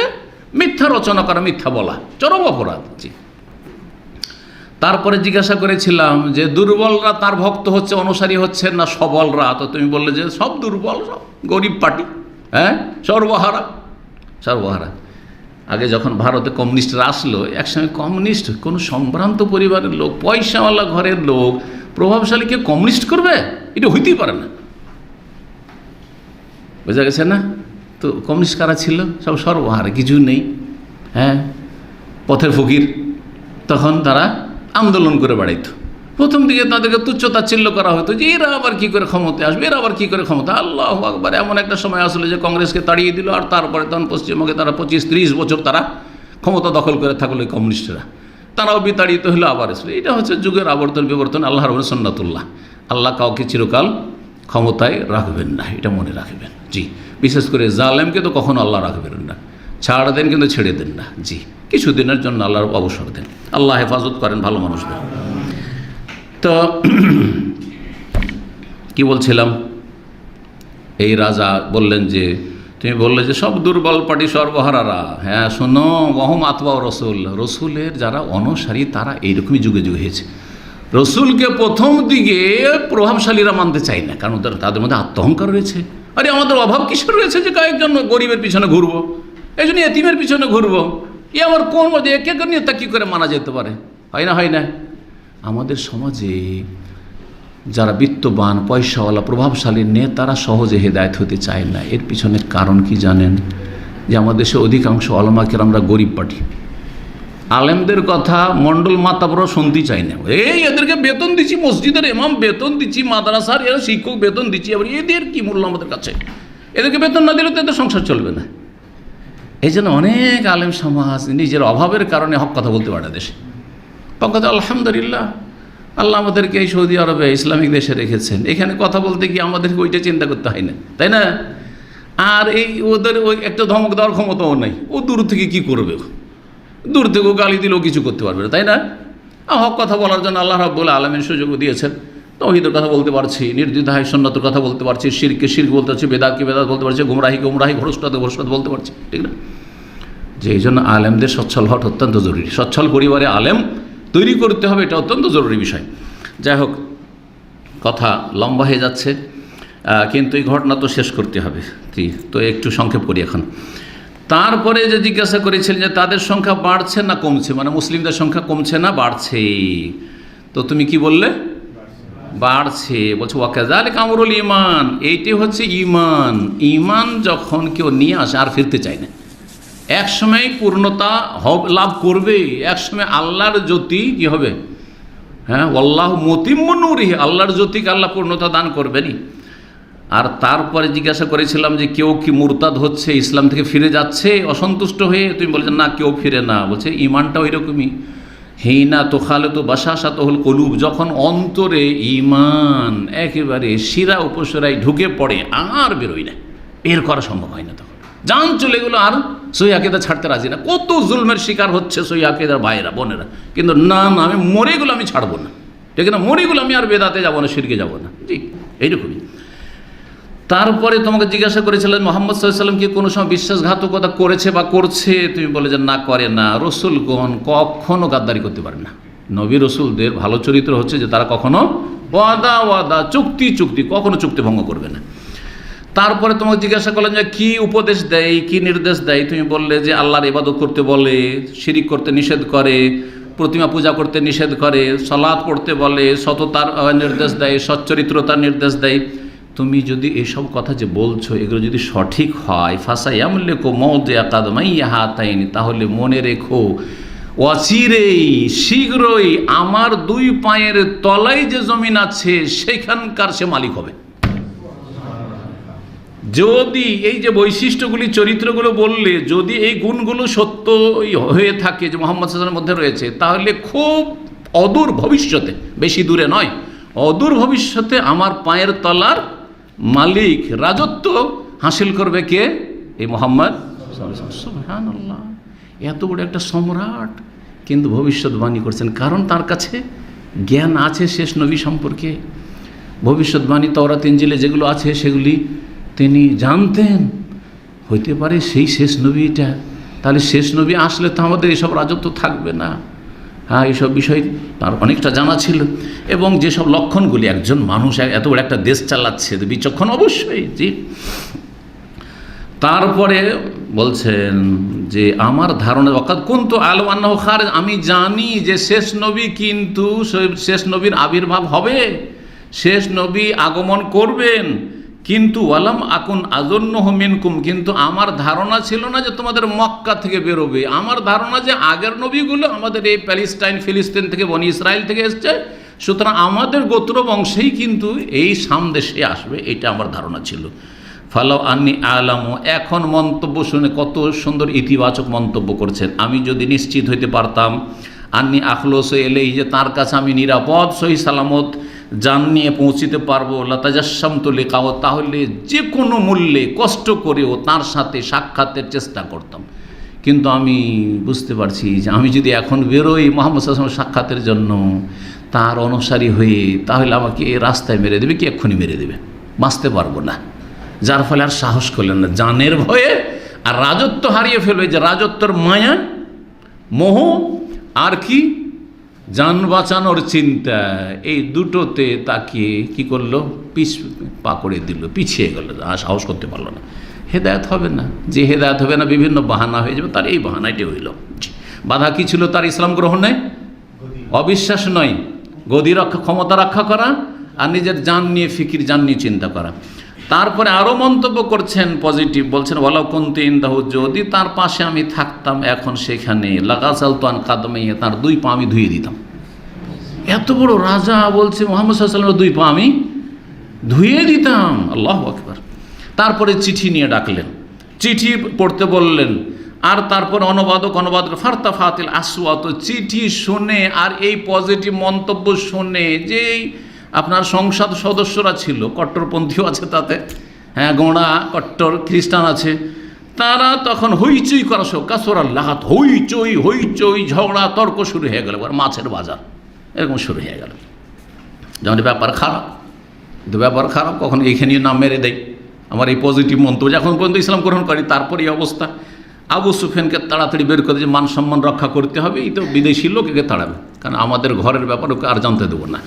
মিথ্যা রচনা করা, মিথ্যা বলা, চরম অপরাধ। জি। তারপরে জিজ্ঞাসা করেছিলাম যে দুর্বলরা তার ভক্ত হচ্ছে, অনুসারী হচ্ছে না সবলরা? তো তুমি বললে যে সব দুর্বল, সব গরিব পার্টি, সর্বহারা। আগে যখন ভারতে কমিউনিস্টরা আসলো, একসময় কমিউনিস্ট কোনো সম্ভ্রান্ত পরিবারের লোক, পয়সাওয়ালা ঘরের লোক প্রভাবশালীকে কমিউনিস্ট করবে? এটা হইতেই পারে না। বোঝা গেছে না? তো কমিউনিস্ট কারা ছিল? সব সর্বহারা, কিছু নেই, হ্যাঁ, পথের ফকির। তখন তারা আন্দোলন করে বেড়াইতো। প্রথম দিকে তাদেরকে তুচ্ছ-তাচ্ছিল্য করা হতো যে এরা আবার কী করে ক্ষমতায় আসবে, এরা আবার কী করে ক্ষমতা। আল্লাহু আকবার, এমন একটা সময় আসলে যে কংগ্রেসকে তাড়িয়ে দিল, আর তারপরে তখন পশ্চিমবঙ্গে তারা 25-30 বছর তারা ক্ষমতা দখল করে থাকলো এই কমিউনিস্টরা। তারাও বিতাড়িত হলো, আবার আসলো। এটা হচ্ছে যুগের আবর্তন বিবর্তন, আল্লাহর সুন্নাতুল্লাহ। আল্লাহ কাউকে চিরকাল ক্ষমতায় রাখবেন না, এটা মনে রাখবেন। জি, বিশেষ করে জালেমকে তো কখনো আল্লাহ রাখবেন না, ছাড় দেন কিন্তু ছেড়ে দেন না। জি, কিছুদিনের জন্য আল্লাহর অবসর দেন। আল্লাহ হেফাজত করেন ভালো মানুষদের। তো কি বলছিলাম, এই রাজা বললেন যে, তুমি বললে যে সব দুর্বল পার্টি সর্বহারারা। হ্যাঁ শোনো, ওহম আতবা রসুল, রসুলের যারা অনুসারী তারা এইরকমই যুগে যুগে হয়েছে। রসুলকে প্রথম দিকে প্রভাবশালীরা মানতে চায় না, কারণ তাদের মধ্যে আত্মহংকার রয়েছে। আরে আমাদের অভাব কিসের রয়েছে যে কয়েকজন গরিবের পিছনে ঘুরবো, এই জন্য এতিমের পিছনে ঘুরবো, এ আমার কোন মধ্যে একে নিয়ে তা কী করে মানা যেতে পারে? হয় না, হয় না। আমাদের সমাজে যারা বিত্তবান, পয়সাওয়ালা, প্রভাবশালী নেতারা সহজে হেদায়েত হতে চায় না। এর পিছনে কারণ কি জানেন? যে আমাদের দেশে অধিকাংশ ওলামাকে আমরা গরিব পার্টি। আলেমদের কথা মণ্ডল মাতাবরা শুনতে চাই না। এদেরকে বেতন দিচ্ছি, মসজিদের ইমাম বেতন দিচ্ছি, মাদ্রাসার এরা শিক্ষক বেতন দিচ্ছি, আবার এদের কি মূল্য আমাদের কাছে? এদেরকে বেতন না দিলে তো এদের সংসার চলবে না। এই জন্য অনেক আলেম সমাজ নিজের অভাবের কারণে হক কথা বলতে পারে দেশে। হক কথা আলহামদুলিল্লাহ, আল্লাহ আমাদেরকে এই সৌদি আরবে ইসলামিক দেশে রেখেছেন, এখানে কথা বলতে গিয়ে আমাদেরকে ওইটা চিন্তা করতে হয় না, তাই না? আর এই ওদের ওই একটা ধমক দেওয়ার ক্ষমতাও নেই। ও দূর থেকে কি করবে? দূর থেকেও গালি দিলেও কিছু করতে পারবে না, তাই না? হক কথা বলার জন্য আল্লাহ রাব্বুল আলামিন সুযোগও দিয়েছেন। তাওহীদের কথা বলতে পারছি, নির্দ্বিধায় সুন্নাতের কথা বলতে পারছি, শিরকে শিরক বলতে পারছি, বেদাতকে বেদাত বলতে পারছি, গুমরাহিকে গুমরাহি, ভ্রষ্টতাকে ভ্রষ্টতা বলতে পারছি, ঠিক না? যে এই জন্য আলেমদের সচ্ছল হওয়া অত্যন্ত জরুরি। সচ্ছল পরিবারে আলেম তৈরি করতে হবে, এটা অত্যন্ত জরুরি বিষয়। যাই হোক, কথা লম্বা হয়ে যাচ্ছে, কিন্তু এই ঘটনা তো শেষ করতে হবে। তো একটু সংক্ষেপ করি এখন। তারপরে যে জিজ্ঞাসা করেছিলেন যে তাদের সংখ্যা বাড়ছে না কমছে, মানে মুসলিমদের সংখ্যা কমছে না বাড়ছে, তো তুমি কি বললে? বাড়ছে। বলছে ওয়াকাযালিকা আমরুল ঈমান, এইটি হচ্ছে ঈমান। ঈমান যখন কেউ নিয়ে আসে আর ফিরতে চায় না, এক সময় পূর্ণতা লাভ করবে, এক সময় আল্লাহর জ্যোতি কি হবে? হ্যাঁ, আল্লাহু মুতিম্মু নূরিহি, আল্লাহর জ্যোতিকে আল্লাহ পূর্ণতা দান করবেনই। আর তারপরে জিজ্ঞাসা করেছিলাম যে কেউ কি মুরতাদ হচ্ছে, ইসলাম থেকে ফিরে যাচ্ছে অসন্তুষ্ট হয়ে? তুমি বলছেন না, কেউ ফিরে না। বলছে ঈমানটা ওই রকমই, হিনা তোখালেতু বাশাশাতুল কুলুব, যখন অন্তরে ঈমান একেবারে শিরা উপশিরায় ঢুকে পড়ে আর বেরোয় না, বের করা সম্ভব হয় না, তখন জান চলে গেলো আর সহি আকীদা ছাড়তে রাজি না। কত জুলমের শিকার হচ্ছে সহি আকীদার ভাইয়েরা বোনেরা, কিন্তু না আমি মরে গেলো আমি ছাড়বো না, ঠিক না? মরে গেলো আমি আর বেদাতে যাবো না, শিরকে যাবো না। জি, এইরকমই। তারপরে তোমাকে জিজ্ঞাসা করেছিলেন মুহাম্মদ সাল্লাল্লাহু আলাইহি ওয়াসাল্লাম কি কোনো সময় বিশ্বাসঘাতকতা করেছে বা করছে? তুমি বলে যে না, করে না। রসুলগণ কখনো গাদ্দারি করতে পারে না। নবী রসুলদের ভালো চরিত্র হচ্ছে যে তারা কখনো ওয়াদা চুক্তি কখনো চুক্তি ভঙ্গ করবে না। তারপরে তোমাকে জিজ্ঞাসা করলেন যে কি উপদেশ দেয়, কি নির্দেশ দেয়? তুমি বললে যে আল্লাহর ইবাদত করতে বলে, শিরিক করতে নিষেধ করে, প্রতিমা পূজা করতে নিষেধ করে, সালাত পড়তে বলে, সততার নির্দেশ দেয়, সচ্চরিত্রতার নির্দেশ দেয়। তুমি যদি এইসব কথা যে বলছো এগুলো যদি সঠিক হয়, ফাসায়ামলিকু মাওদিআ কাদমাইহি হাতাইনি, তাহলে মনে রেখো অচিরেই শীঘ্রই আমার দুই পায়ের তলায় যে জমিন আছে সেখানকার সে মালিক হবে। যদি এই যে বৈশিষ্ট্যগুলি, চরিত্রগুলো বললে, যদি এই গুণগুলো সত্য হয়ে থাকে যে মুহাম্মদ সাল্লাল্লাহু আলাইহি ওয়াসাল্লামের মধ্যে রয়েছে, তাহলে খুব অদূর ভবিষ্যতে, বেশি দূরে নয়, অদূর ভবিষ্যতে আমার পায়ের তলার মালিক, রাজত্ব হাসিল করবে কে? এই মুহাম্মদ সাল্লাল্লাহু আলাইহি ওয়াসাল্লাম। সুবহানাল্লাহ, এত বড় একটা সম্রাট কিন্তু ভবিষ্যৎবাণী করছেন, কারণ তার কাছে জ্ঞান আছে শেষ নবী সম্পর্কে। ভবিষ্যৎবাণী তাওরাত ইনজিলে যেগুলো আছে সেগুলি তিনি জানতেন। হইতে পারে সেই শেষ নবীটা, তাহলে শেষ নবী আসলে তো আমাদের এসব রাজত্ব থাকবে না। হ্যাঁ, এইসব বিষয় তার অনেকটা জানা ছিল, এবং যেসব লক্ষণগুলি একজন মানুষ এত বড় একটা দেশ চালাচ্ছে, বিচক্ষণ অবশ্যই। জি, তারপরে বলছেন যে আমার ধারণা ওয়াকাদ কুনতু আ'লামু আন্নাহু খারিজ, আমি জানি যে শেষ নবী কিন্তু শেষ নবীর আবির্ভাব হবে, শেষ নবী আগমন করবেন, কিন্তু ওয়ালাম আকুন আযুন্নুহু মিনকুম, কিন্তু আমার ধারণা ছিল না যে তোমাদের মক্কা থেকে বেরোবে। আমার ধারণা যে আগের নবীগুলো আমাদের এই প্যালেস্টাইন ফিলিস্তিন থেকে বনি ইসরায়েল থেকে এসছে, সুতরাং আমাদের গোত্র বংশেই কিন্তু এই সামদেশে আসবে, এটা আমার ধারণা ছিল। ফালাউ আন্নি আ'লামু, এখন মন্তব্য শুনে কত সুন্দর ইতিবাচক মন্তব্য করছেন, আমি যদি নিশ্চিত হইতে পারতাম আন্নি আখলসু ইলাইহি, যে তার কাছে আমি নিরাপদ সহি সালামত জান নিয়ে পৌঁছিতে পারবো, লাতাজাসসামতু লিকাও, তাহলে যে কোনো মূল্যে কষ্ট করেও তার সাথে সাক্ষাতের চেষ্টা করতাম। কিন্তু আমি বুঝতে পারছি যে আমি যদি এখন বেরোই মুহাম্মদ সাল্লাল্লাহু আলাইহি ওয়াসাল্লাম সাক্ষাতের জন্য, তার অনুসারী হয়ে, তাহলে আমাকে রাস্তায় মেরে দেবে, কি এক্ষুনি মেরে দেবে, বাঁচতে পারবো না। যার ফলে আর সাহস করলেন না, জানের ভয়ে আর রাজত্ব হারিয়ে ফেলবে, যে রাজত্বর মায়া মোহ আর কি জান বাঁচানোর চিন্তা, এই দুটোতে তাকে কি করলো, পা করে দিল, পিছিয়ে গেল, আর সাহস করতে পারলো না। হেদায়েত হবে না, যে হেদায়েত হবে না বিভিন্ন বাহানা হয়ে যাবে, তার এই বাহানাটি হইল। বাধা কি ছিল তার? ইসলাম গ্রহণে অবিশ্বাস নয়, গদি রক্ষা, ক্ষমতা রক্ষা করা, আর নিজের জান নিয়ে ফিকির, জান নিয়ে চিন্তা করা। তারপরে আরও মন্তব্য করছেন পজিটিভ, বলছেন ওয়ালাউ কুনতু ইনদাহু, যদি তার পাশে আমি থাকতাম এখন সেখানে, লাগাসালতু আন কাদমাইহি, তার দুই পা আমি ধুয়ে দিতাম। এত বড় রাজা বলছে মুহাম্মদ সাল্লাল্লাহু আলাইহি ওয়াসাল্লামের দুই পা আমি ধুয়ে দিতাম, আল্লাহু আকবার। তারপরে চিঠি নিয়ে ডাকলেন, চিঠি পড়তে বললেন, আর তারপর অনুবাদ ফারতাফাতিল আসওয়াত, চিঠি শুনে আর এই পজিটিভ মন্তব্য শুনে, যেই আপনার সংসদ সদস্যরা ছিল, কট্টরপন্থীও আছে তাতে, হ্যাঁ, গোঁড়া কট্টর খ্রিস্টান আছে, তারা তখন হইচই করা সব কাসরাল লাহাত, হইচই ঝগড়া তর্ক শুরু হয়ে গেল, মাছের বাজার এরকম শুরু হয়ে গেল। যেমন ব্যাপার খারাপ, কিন্তু ব্যাপার খারাপ কখন এইখানে নাম মেরে দেয়। আমার এই পজিটিভ মন্তব্য যখন পর্যন্ত ইসলাম গ্রহণ করি, তারপর এই অবস্থা। আবু সুফিয়ানকে তাড়াতাড়ি বের করে, যে মান সম্মান রক্ষা করতে হবে, এই তো বিদেশি লোক, একে তাড়াবে, কারণ আমাদের ঘরের ব্যাপার ওকে আর জানতে দেবো না।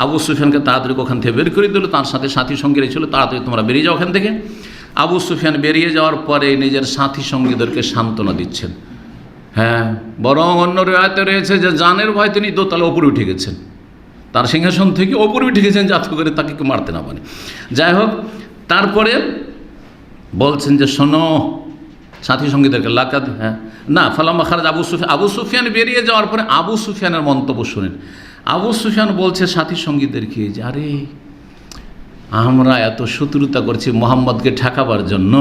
আবু সুফিয়ানকে তাড়াতাড়ি ওখান থেকে বের করে দিল, তার সাথে সাথী সঙ্গীরা ছিল, তাড়াতাড়ি তোমরা বেরিয়ে যাও ওখান থেকে। আবু সুফিয়ান বেরিয়ে যাওয়ার পরে নিজের সাথী সঙ্গীদেরকে সান্ত্বনা দিচ্ছেন। হ্যাঁ, বরং অন্য রিওয়ায়েতে রয়েছে যে জানের ভয় তিনি দোতলা ওপরে উঠে গেছেন, তার সিংহাসন থেকে ওপরে উঠে গেছেন, যাতে করে তাকে কেউ মারতে না পারে। যাই হোক, তারপরে বলছেন যে শোনো সাথী সঙ্গীদেরকে, লাকাদ, হ্যাঁ না, ফালাম্মা খারাজ আবু সুফিয়ান বেরিয়ে যাওয়ার পরে আবু সুফিয়ানের মন্তব্য শুনেন। আবু সুফিয়ান বলছে সাথী সঙ্গীদেরকে যে আরে আমরা এত শত্রুতা করছি মুহাম্মদকে ঠেকাবার জন্য,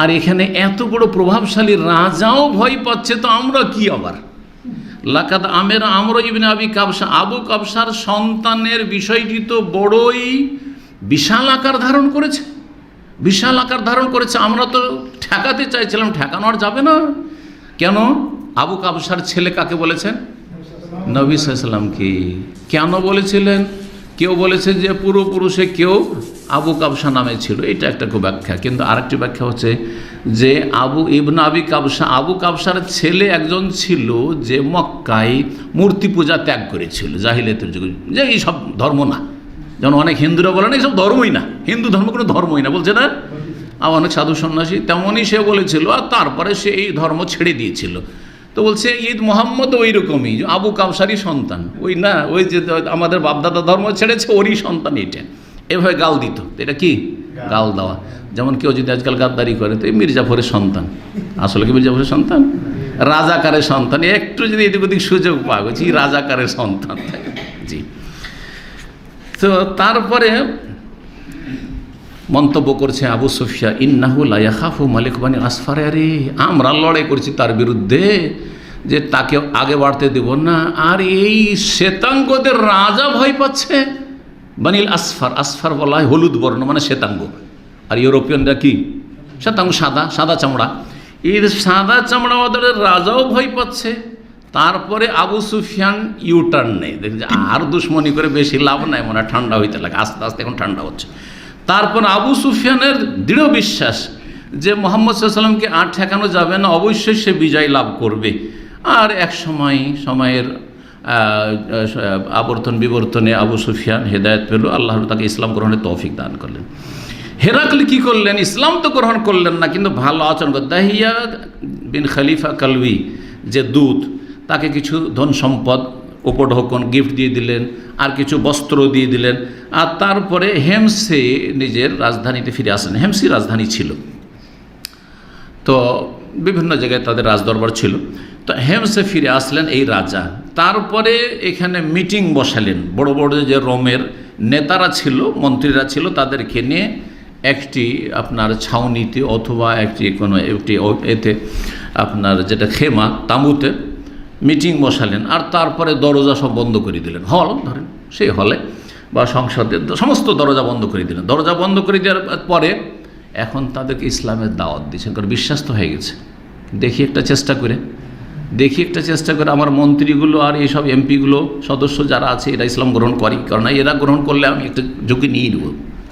আর এখানে এত বড় প্রভাবশালী রাজাও ভয় পাচ্ছে, তো আমরা কি আবার? লাকাদ আমর ইবনে আবি কাবসা, আবু কাবসার সন্তানের বিষয়টি তো বড়ই বিশাল আকার ধারণ করেছে, বিশাল আকার ধারণ করেছে। আমরা তো ঠেকাতে চাইছিলাম, ঠেকানো আর যাবে না। কেন? আবু কাবসার ছেলে কাকে বলেছেন? নবী সাল্লাল্লাহু আলাইহি ওয়াসাল্লামকে। কেন বলেছিলেন? কেউ বলেছে যে পূর্বপুরুষে কেউ আবু কাবসা নামে ছিল, এটা একটা খুব ব্যাখ্যা। কিন্তু আরেকটি ব্যাখ্যা হচ্ছে যে আবু ইবনে আবি কাবসা, আবু কাবসার ছেলে একজন ছিল যে মক্কায় মূর্তি পূজা ত্যাগ করেছিল জাহিলিয়াতের যুগে, যে এই সব ধর্ম না। যেমন অনেক হিন্দুরা বলে না এইসব ধর্মই না, হিন্দু ধর্ম কোনো ধর্মই না বলছে না, আর অনেক সাধু সন্ন্যাসী তেমনই সে বলেছিল, আর তারপরে সে এই ধর্ম ছেড়ে দিয়েছিল। তো বলছে ঈদ মোহাম্মদ ওই রকমই, আবু কাবসারই সন্তান, ওই না, ওই যে আমাদের বাপদাদা ধর্ম ছেড়েছে ওরই সন্তান এটা, এভাবে গাল দিত। এটা কি গাল দেওয়া? যেমন কেউ যদি আজকাল গাদ্দারি করে, তো এই মির্জাফরের সন্তান, আসলে কি মির্জাফরের সন্তান? রাজাকারের সন্তান, একটু যদি এদিক ওদিক সুযোগ পাওয়া গেছে রাজাকারের সন্তান। জি, তো তারপরে মন্তব্য করছে আবু সুফিয়ান, ইন্নাহু লা ইয়াখাফু মালিক বানি আসফার, আরে আমরা লড়াই করছি তার বিরুদ্ধে, যে তাকে আগে বাড়তে দেব না, আর এই শ্বেতাঙ্গদের রাজা ভয় পাচ্ছে। বানিল আসফার, আসফার বলা হয় হলুদ বর্ণ, মানে শ্বেতাঙ্গ, আর ইউরোপিয়ানরা কি শ্বেতাঙ্গ, সাদা সাদা চামড়া। এই সাদা চামড়া ওদের রাজাও ভয় পাচ্ছে। তারপরে আবু সুফিয়ান ইউটার্ন নেই, দেখছি আর দুশ্মনী করে বেশি লাভ নাই, মনে হয় ঠান্ডা হইতে লাগে, আস্তে আস্তে এখন ঠান্ডা হচ্ছে। তারপর আবু সুফিয়ানের দৃঢ় বিশ্বাস যে মুহাম্মদ সাল্লাল্লাহু আলাইহি ওয়াসাল্লামকে আর ঠেকানো যাবে না, অবশ্যই সে বিজয় লাভ করবে। আর এক সময়ের আবর্তন বিবর্তনে আবু সুফিয়ান হেদায়েত পেল, আল্লাহ তাকে ইসলাম গ্রহণের তৌফিক দান করলেন। হেরাকলি কি করলেন? ইসলাম তো গ্রহণ করলেন না, কিন্তু ভালো আচরণ করলেন। দাহিয়া বিন খলিফা কালবি যে দূত, তাকে কিছু ধন সম্পদ উপঢৌকন গিফট দিয়ে দিলেন, আর কিছু বস্ত্র দিয়ে দিলেন, আর তারপরে হেমসে নিজের রাজধানীতে ফিরে আসলেন। হেমসি রাজধানী ছিল, তো বিভিন্ন জায়গায় তাদের রাজদরবার ছিল। তো হেমসে ফিরে আসলেন এই রাজা। তারপরে এখানে মিটিং বসালেন, বড় বড় যে রোমের নেতারা ছিল, মন্ত্রীরা ছিল, তাদেরকে নিয়ে একটি আপনার ছাউনিতে অথবা একটি এতে আপনার যেটা খেমা, তাঁবুতে মিটিং বসালেন। আর তারপরে দরজা সব বন্ধ করে দিলেন। হল ধরেন, সেই হলে বা সংসদের সমস্ত দরজা বন্ধ করে দিলেন। দরজা বন্ধ করে দেওয়ার পরে এখন তাদেরকে ইসলামের দাওয়াত দিয়েছেন, কারণ বিশ্বাস তো হয়ে গেছে। দেখি একটা চেষ্টা করে আমার মন্ত্রীগুলো আর এইসব এমপিগুলো সদস্য যারা আছে এরা ইসলাম গ্রহণ করি, কারণ এরা গ্রহণ করলে আমি একটা ঝুঁকি নিয়ে নেব।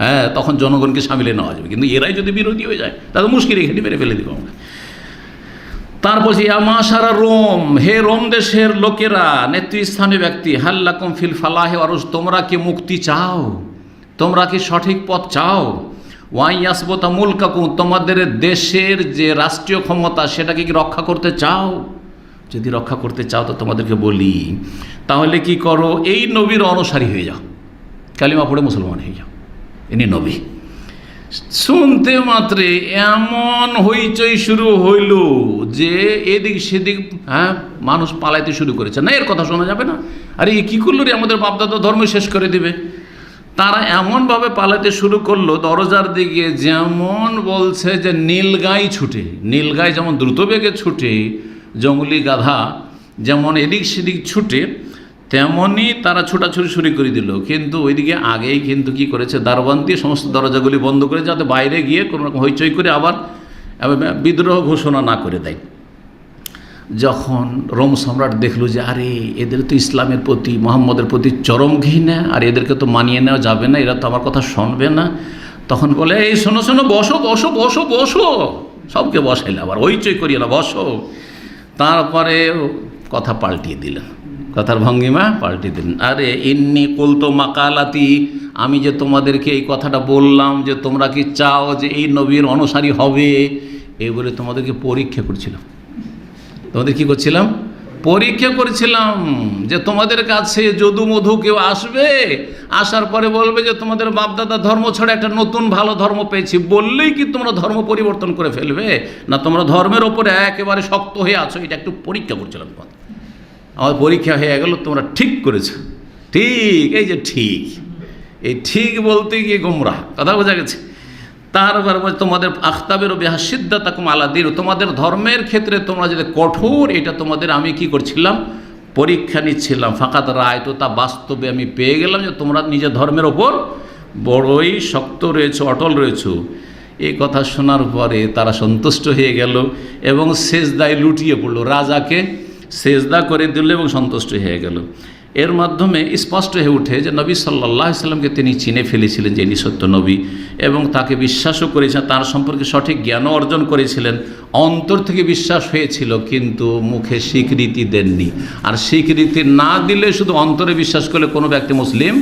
হ্যাঁ, তখন জনগণকে সামিলে নেওয়া যাবে, কিন্তু এরাই যদি বিরোধী হয়ে যায় তাহলে মুশকিল, এখানে মেরে ফেলে দিব আমরা। তারপর সারা রোম, হে রোম দেশের লোকেরা, নেতৃস্থানীয় ব্যক্তি, হাল্লাকুম ফিল ফালাহে ওয়ারুজ, তোমরা কি মুক্তি চাও? তোমরা কি সঠিক পথ চাও? ওয়াইয়াসবতা মুলকাকুম, তোমাদের দেশের যে রাষ্ট্রীয় ক্ষমতা সেটাকে কি রক্ষা করতে চাও? যদি রক্ষা করতে চাও তো তোমাদেরকে বলি, তাহলে কি করো? এই নবীর অনুসারী হয়ে যাও, কালিমা পড়ে মুসলমান হয়ে যাও, ইনি নবী। শুনতে মাত্রে এমন হইচই শুরু হইল যে এদিক সেদিক মানুষ পালাইতে শুরু করেছে। না, এর কথা শোনা যাবে না, আরে এ কী করলো রে, আমাদের বাপদাদা ধর্ম শেষ করে দিবে। তারা এমনভাবে পালাতে শুরু করলো দরজার দিকে, যেমন বলছে যে নীলগাই ছুটে, নীলগাই যেমন দ্রুত বেগে ছুটে, জঙ্গলি গাধা যেমন এদিক সেদিক ছুটে, তেমনই তারা ছোটাছুটি শুরু করে দিল। কিন্তু ওইদিকে আগেই কিন্তু কি করেছে, দারোয়ান দিয়ে সমস্ত দরজাগুলি বন্ধ করে, যাতে বাইরে গিয়ে কোনো রকম হইচই করে আবার বিদ্রোহ ঘোষণা না করে দেয়। যখন রোম সম্রাট দেখলো যে আরে এদের তো ইসলামের প্রতি, মোহাম্মদের প্রতি চরম ঘৃণা, আর এদেরকে তো মানিয়ে নেওয়া যাবে না, এরা তো আমার কথা শুনবে না, তখন বলে এই শোনো শোনো, বসো বসো বসো বসো, সবকে বসাইলে আবার হইচই করিয়ে না, বসো। তারপরে কথা পাল্টিয়ে দিলেন, কথার ভঙ্গিমা পাল্টিয়ে দিলেন। আরে ইন্নি কুলতু মাকালাতি, আমি যে তোমাদেরকে এই কথাটা বললাম যে তোমরা কি চাও যে এই নবীর অনুসারী হবে, এই বলে তোমাদেরকে পরীক্ষা করছিলাম। তোমাদের কি করছিলাম? পরীক্ষা করেছিলাম যে তোমাদের কাছে যদু মধু কেউ আসবে, আসার পরে বলবে যে তোমাদের বাপদাদা ধর্ম ছাড়া একটা নতুন ভালো ধর্ম পেয়েছি, বললেই কি তোমরা ধর্ম পরিবর্তন করে ফেলবে? না, তোমরা ধর্মের ওপরে একেবারে শক্ত হয়ে আছো, এটা একটু পরীক্ষা করছিলাম। আমার পরীক্ষা হয়ে গেল, তোমরা ঠিক করেছো। ঠিক, এই যে ঠিক, এই ঠিক বলতে গিয়ে গোমরাহ, কথা বোঝা গেছে। তারপর তোমাদের আখতাবেরও বিহাসিদ্দাতাকুম আলাদিন, তোমাদের ধর্মের ক্ষেত্রে তোমরা যদি কঠোর, এটা তোমাদের আমি কি করছিলাম, পরীক্ষা নিচ্ছিলাম। ফাঁকাত রায় তো, তা বাস্তবে আমি পেয়ে গেলাম যে তোমরা নিজের ধর্মের ওপর বড়ই শক্ত রয়েছো, অটল রয়েছো। এই কথা শোনার পরে তারা সন্তুষ্ট হয়ে গেল এবং সেজদায় লুটিয়ে পড়লো, রাজাকে সেজদা করে দিল এবং সন্তুষ্ট হয়ে গেল। এর মাধ্যমে স্পষ্ট হয়ে ওঠে যে নবী সাল্লাল্লাহু আলাইহি সাল্লামকে তিনি চিনে ফেলেছিলেন যে ইনি সত্য নবী, এবং তাকে বিশ্বাসও করেছেন, তার সম্পর্কে সঠিক জ্ঞানও অর্জন করেছিলেন, অন্তর থেকে বিশ্বাস হয়েছিল, কিন্তু মুখে স্বীকৃতি দেননি। আর স্বীকৃতি না দিলে শুধু অন্তরে বিশ্বাস করলে কোনো ব্যক্তি মুসলিম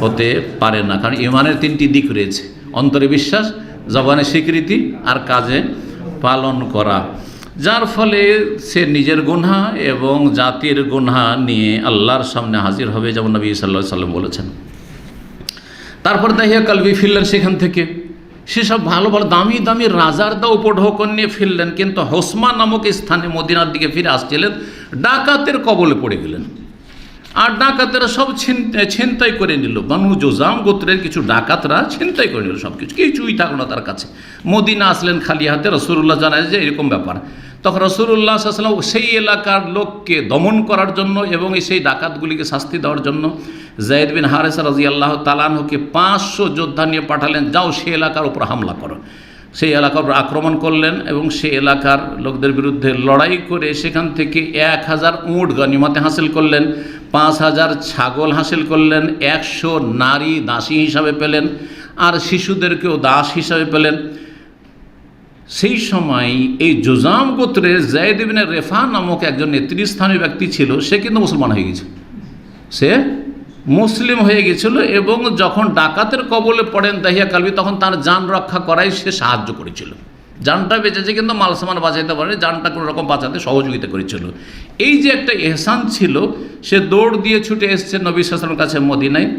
হতে পারে না, কারণ ঈমানের তিনটি দিক রয়েছে: অন্তরে বিশ্বাস, জবানে স্বীকৃতি, আর কাজে পালন করা। যার ফলে সে নিজের গুনাহ এবং জাতির গুনাহ নিয়ে আল্লাহর সামনে হাজির হবে, যেমন নবী সাল্লাল্লাহু আলাইহি সাল্লাম বলেছেন। তারপর দাহিয়া কালবি ফিরলেন সেখান থেকে, সেসব ভালো ভালো দামি দামি রাজার দা উপঢৌকন নিয়ে ফিরলেন, কিন্তু হোসমা নামক স্থানে মদিনার দিকে ফিরে আসছিলেন, ডাকাতের কবলে পড়ে গেলেন। আর ডাকাতেরা সব ছিনতাই করে নিল। বানু জোজাম গোত্রের কিছু ডাকাতরা ছিনতাই করে নিল সব কিছু, কিছুই থাকলো না তার কাছে। মদিনা আসলেন খালি হাতে। রাসূলুল্লাহ জানায় যে এরকম ব্যাপার। তখন রাসূলুল্লাহ সাল্লাল্লাহু আলাইহি ওয়াসাল্লাম সেই এলাকার লোককে দমন করার জন্য এবং সেই ডাকাতগুলিকে শাস্তি দেওয়ার জন্য যায়েদ বিন হারেসা রাদিয়াল্লাহু তাআলা আনহুকে 500 যোদ্ধা নিয়ে পাঠালেন, যাও সেই এলাকার উপর হামলা করো। সেই এলাকার উপর আক্রমণ করলেন এবং সেই এলাকার লোকদের বিরুদ্ধে লড়াই করে সেখান থেকে 1000 উট গনিমতে হাসিল করলেন, 5000 ছাগল হাসিল করলেন, 100 নারী দাসী হিসাবে পেলেন, আর শিশুদেরকেও দাস হিসাবে পেলেন। সেই সময় এই জোজাম গোত্রের যায়েদ ইবনে রেফা নামক একজন নেতৃস্থানীয় ব্যক্তি ছিল, সে কিন্তু মুসলমান হয়ে গেছে। সে মুসলিম হয়ে গেছিল এবং যখন ডাকাতের কবলে পড়েন দাহিয়া কালবি তখন তার জান রক্ষা করাই সে সাহায্য করেছিল। জানটা বেঁচেছে কিন্তু মাল সামান বাঁচাইতে পারে, জানটা কোনো রকম বাঁচাতে সহযোগিতা করেছিল। এই যে একটা এহসান ছিল, সে দৌড় দিয়ে ছুটে এসছে নবী সাল্লাল্লাহু আলাইহি ওয়াসাল্লামের কাছে মদিনায়,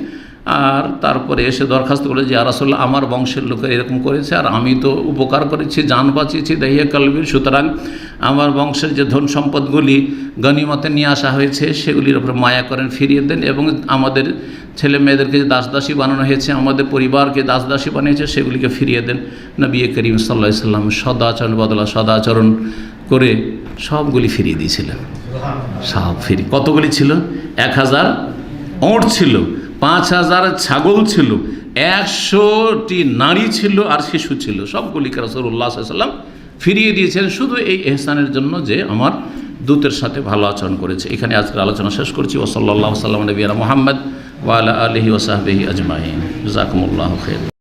আর তারপরে এসে দরখাস্ত করে যে ইয়া রাসূলুল্লাহ, আমার বংশের লোকের এরকম করেছে আর আমি তো উপকার করেছি, জান বাঁচিয়েছি দাহিয়া কালবির, সুতরাং আমার বংশের যে ধন সম্পদগুলি গনিমতে নিয়ে আসা হয়েছে সেগুলির উপর মায়া করেন, ফিরিয়ে দেন, এবং আমাদের ছেলে মেয়েদেরকে যে দাসদাসী বানানো হয়েছে, আমাদের পরিবারকে দাসদাসী বানিয়েছে, সেগুলিকে ফিরিয়ে দেন। নবী করিম সাল্লাল্লাহু আলাইহি ওয়াসাল্লাম সদাচরণ বদলা সদাচরণ করে সবগুলি ফিরিয়ে দিয়েছিলেন। সব ফিরি কতগুলি ছিল? 1000 ওঁট ছিল, 5000 ছাগল ছিল, 100টি নারী ছিল আর শিশু ছিল, সবগুলিকে রাসূলুল্লাহ সাল্লাল্লাহু আলাইহি ওয়াসাল্লাম ফিরিয়ে দিয়েছেন শুধু এই ইহসানের জন্য যে আমার দূতের সাথে ভালো আচরণ করেছে। এখানে আজকের আলোচনা শেষ করছি। ওয়া সাল্লাল্লাহু আলা নবিয়িনা মুহাম্মদ ওয়া আলা আলিহি ওয়া সাহবিহি আজমাইন। জাযাকুমুল্লাহু খাইর।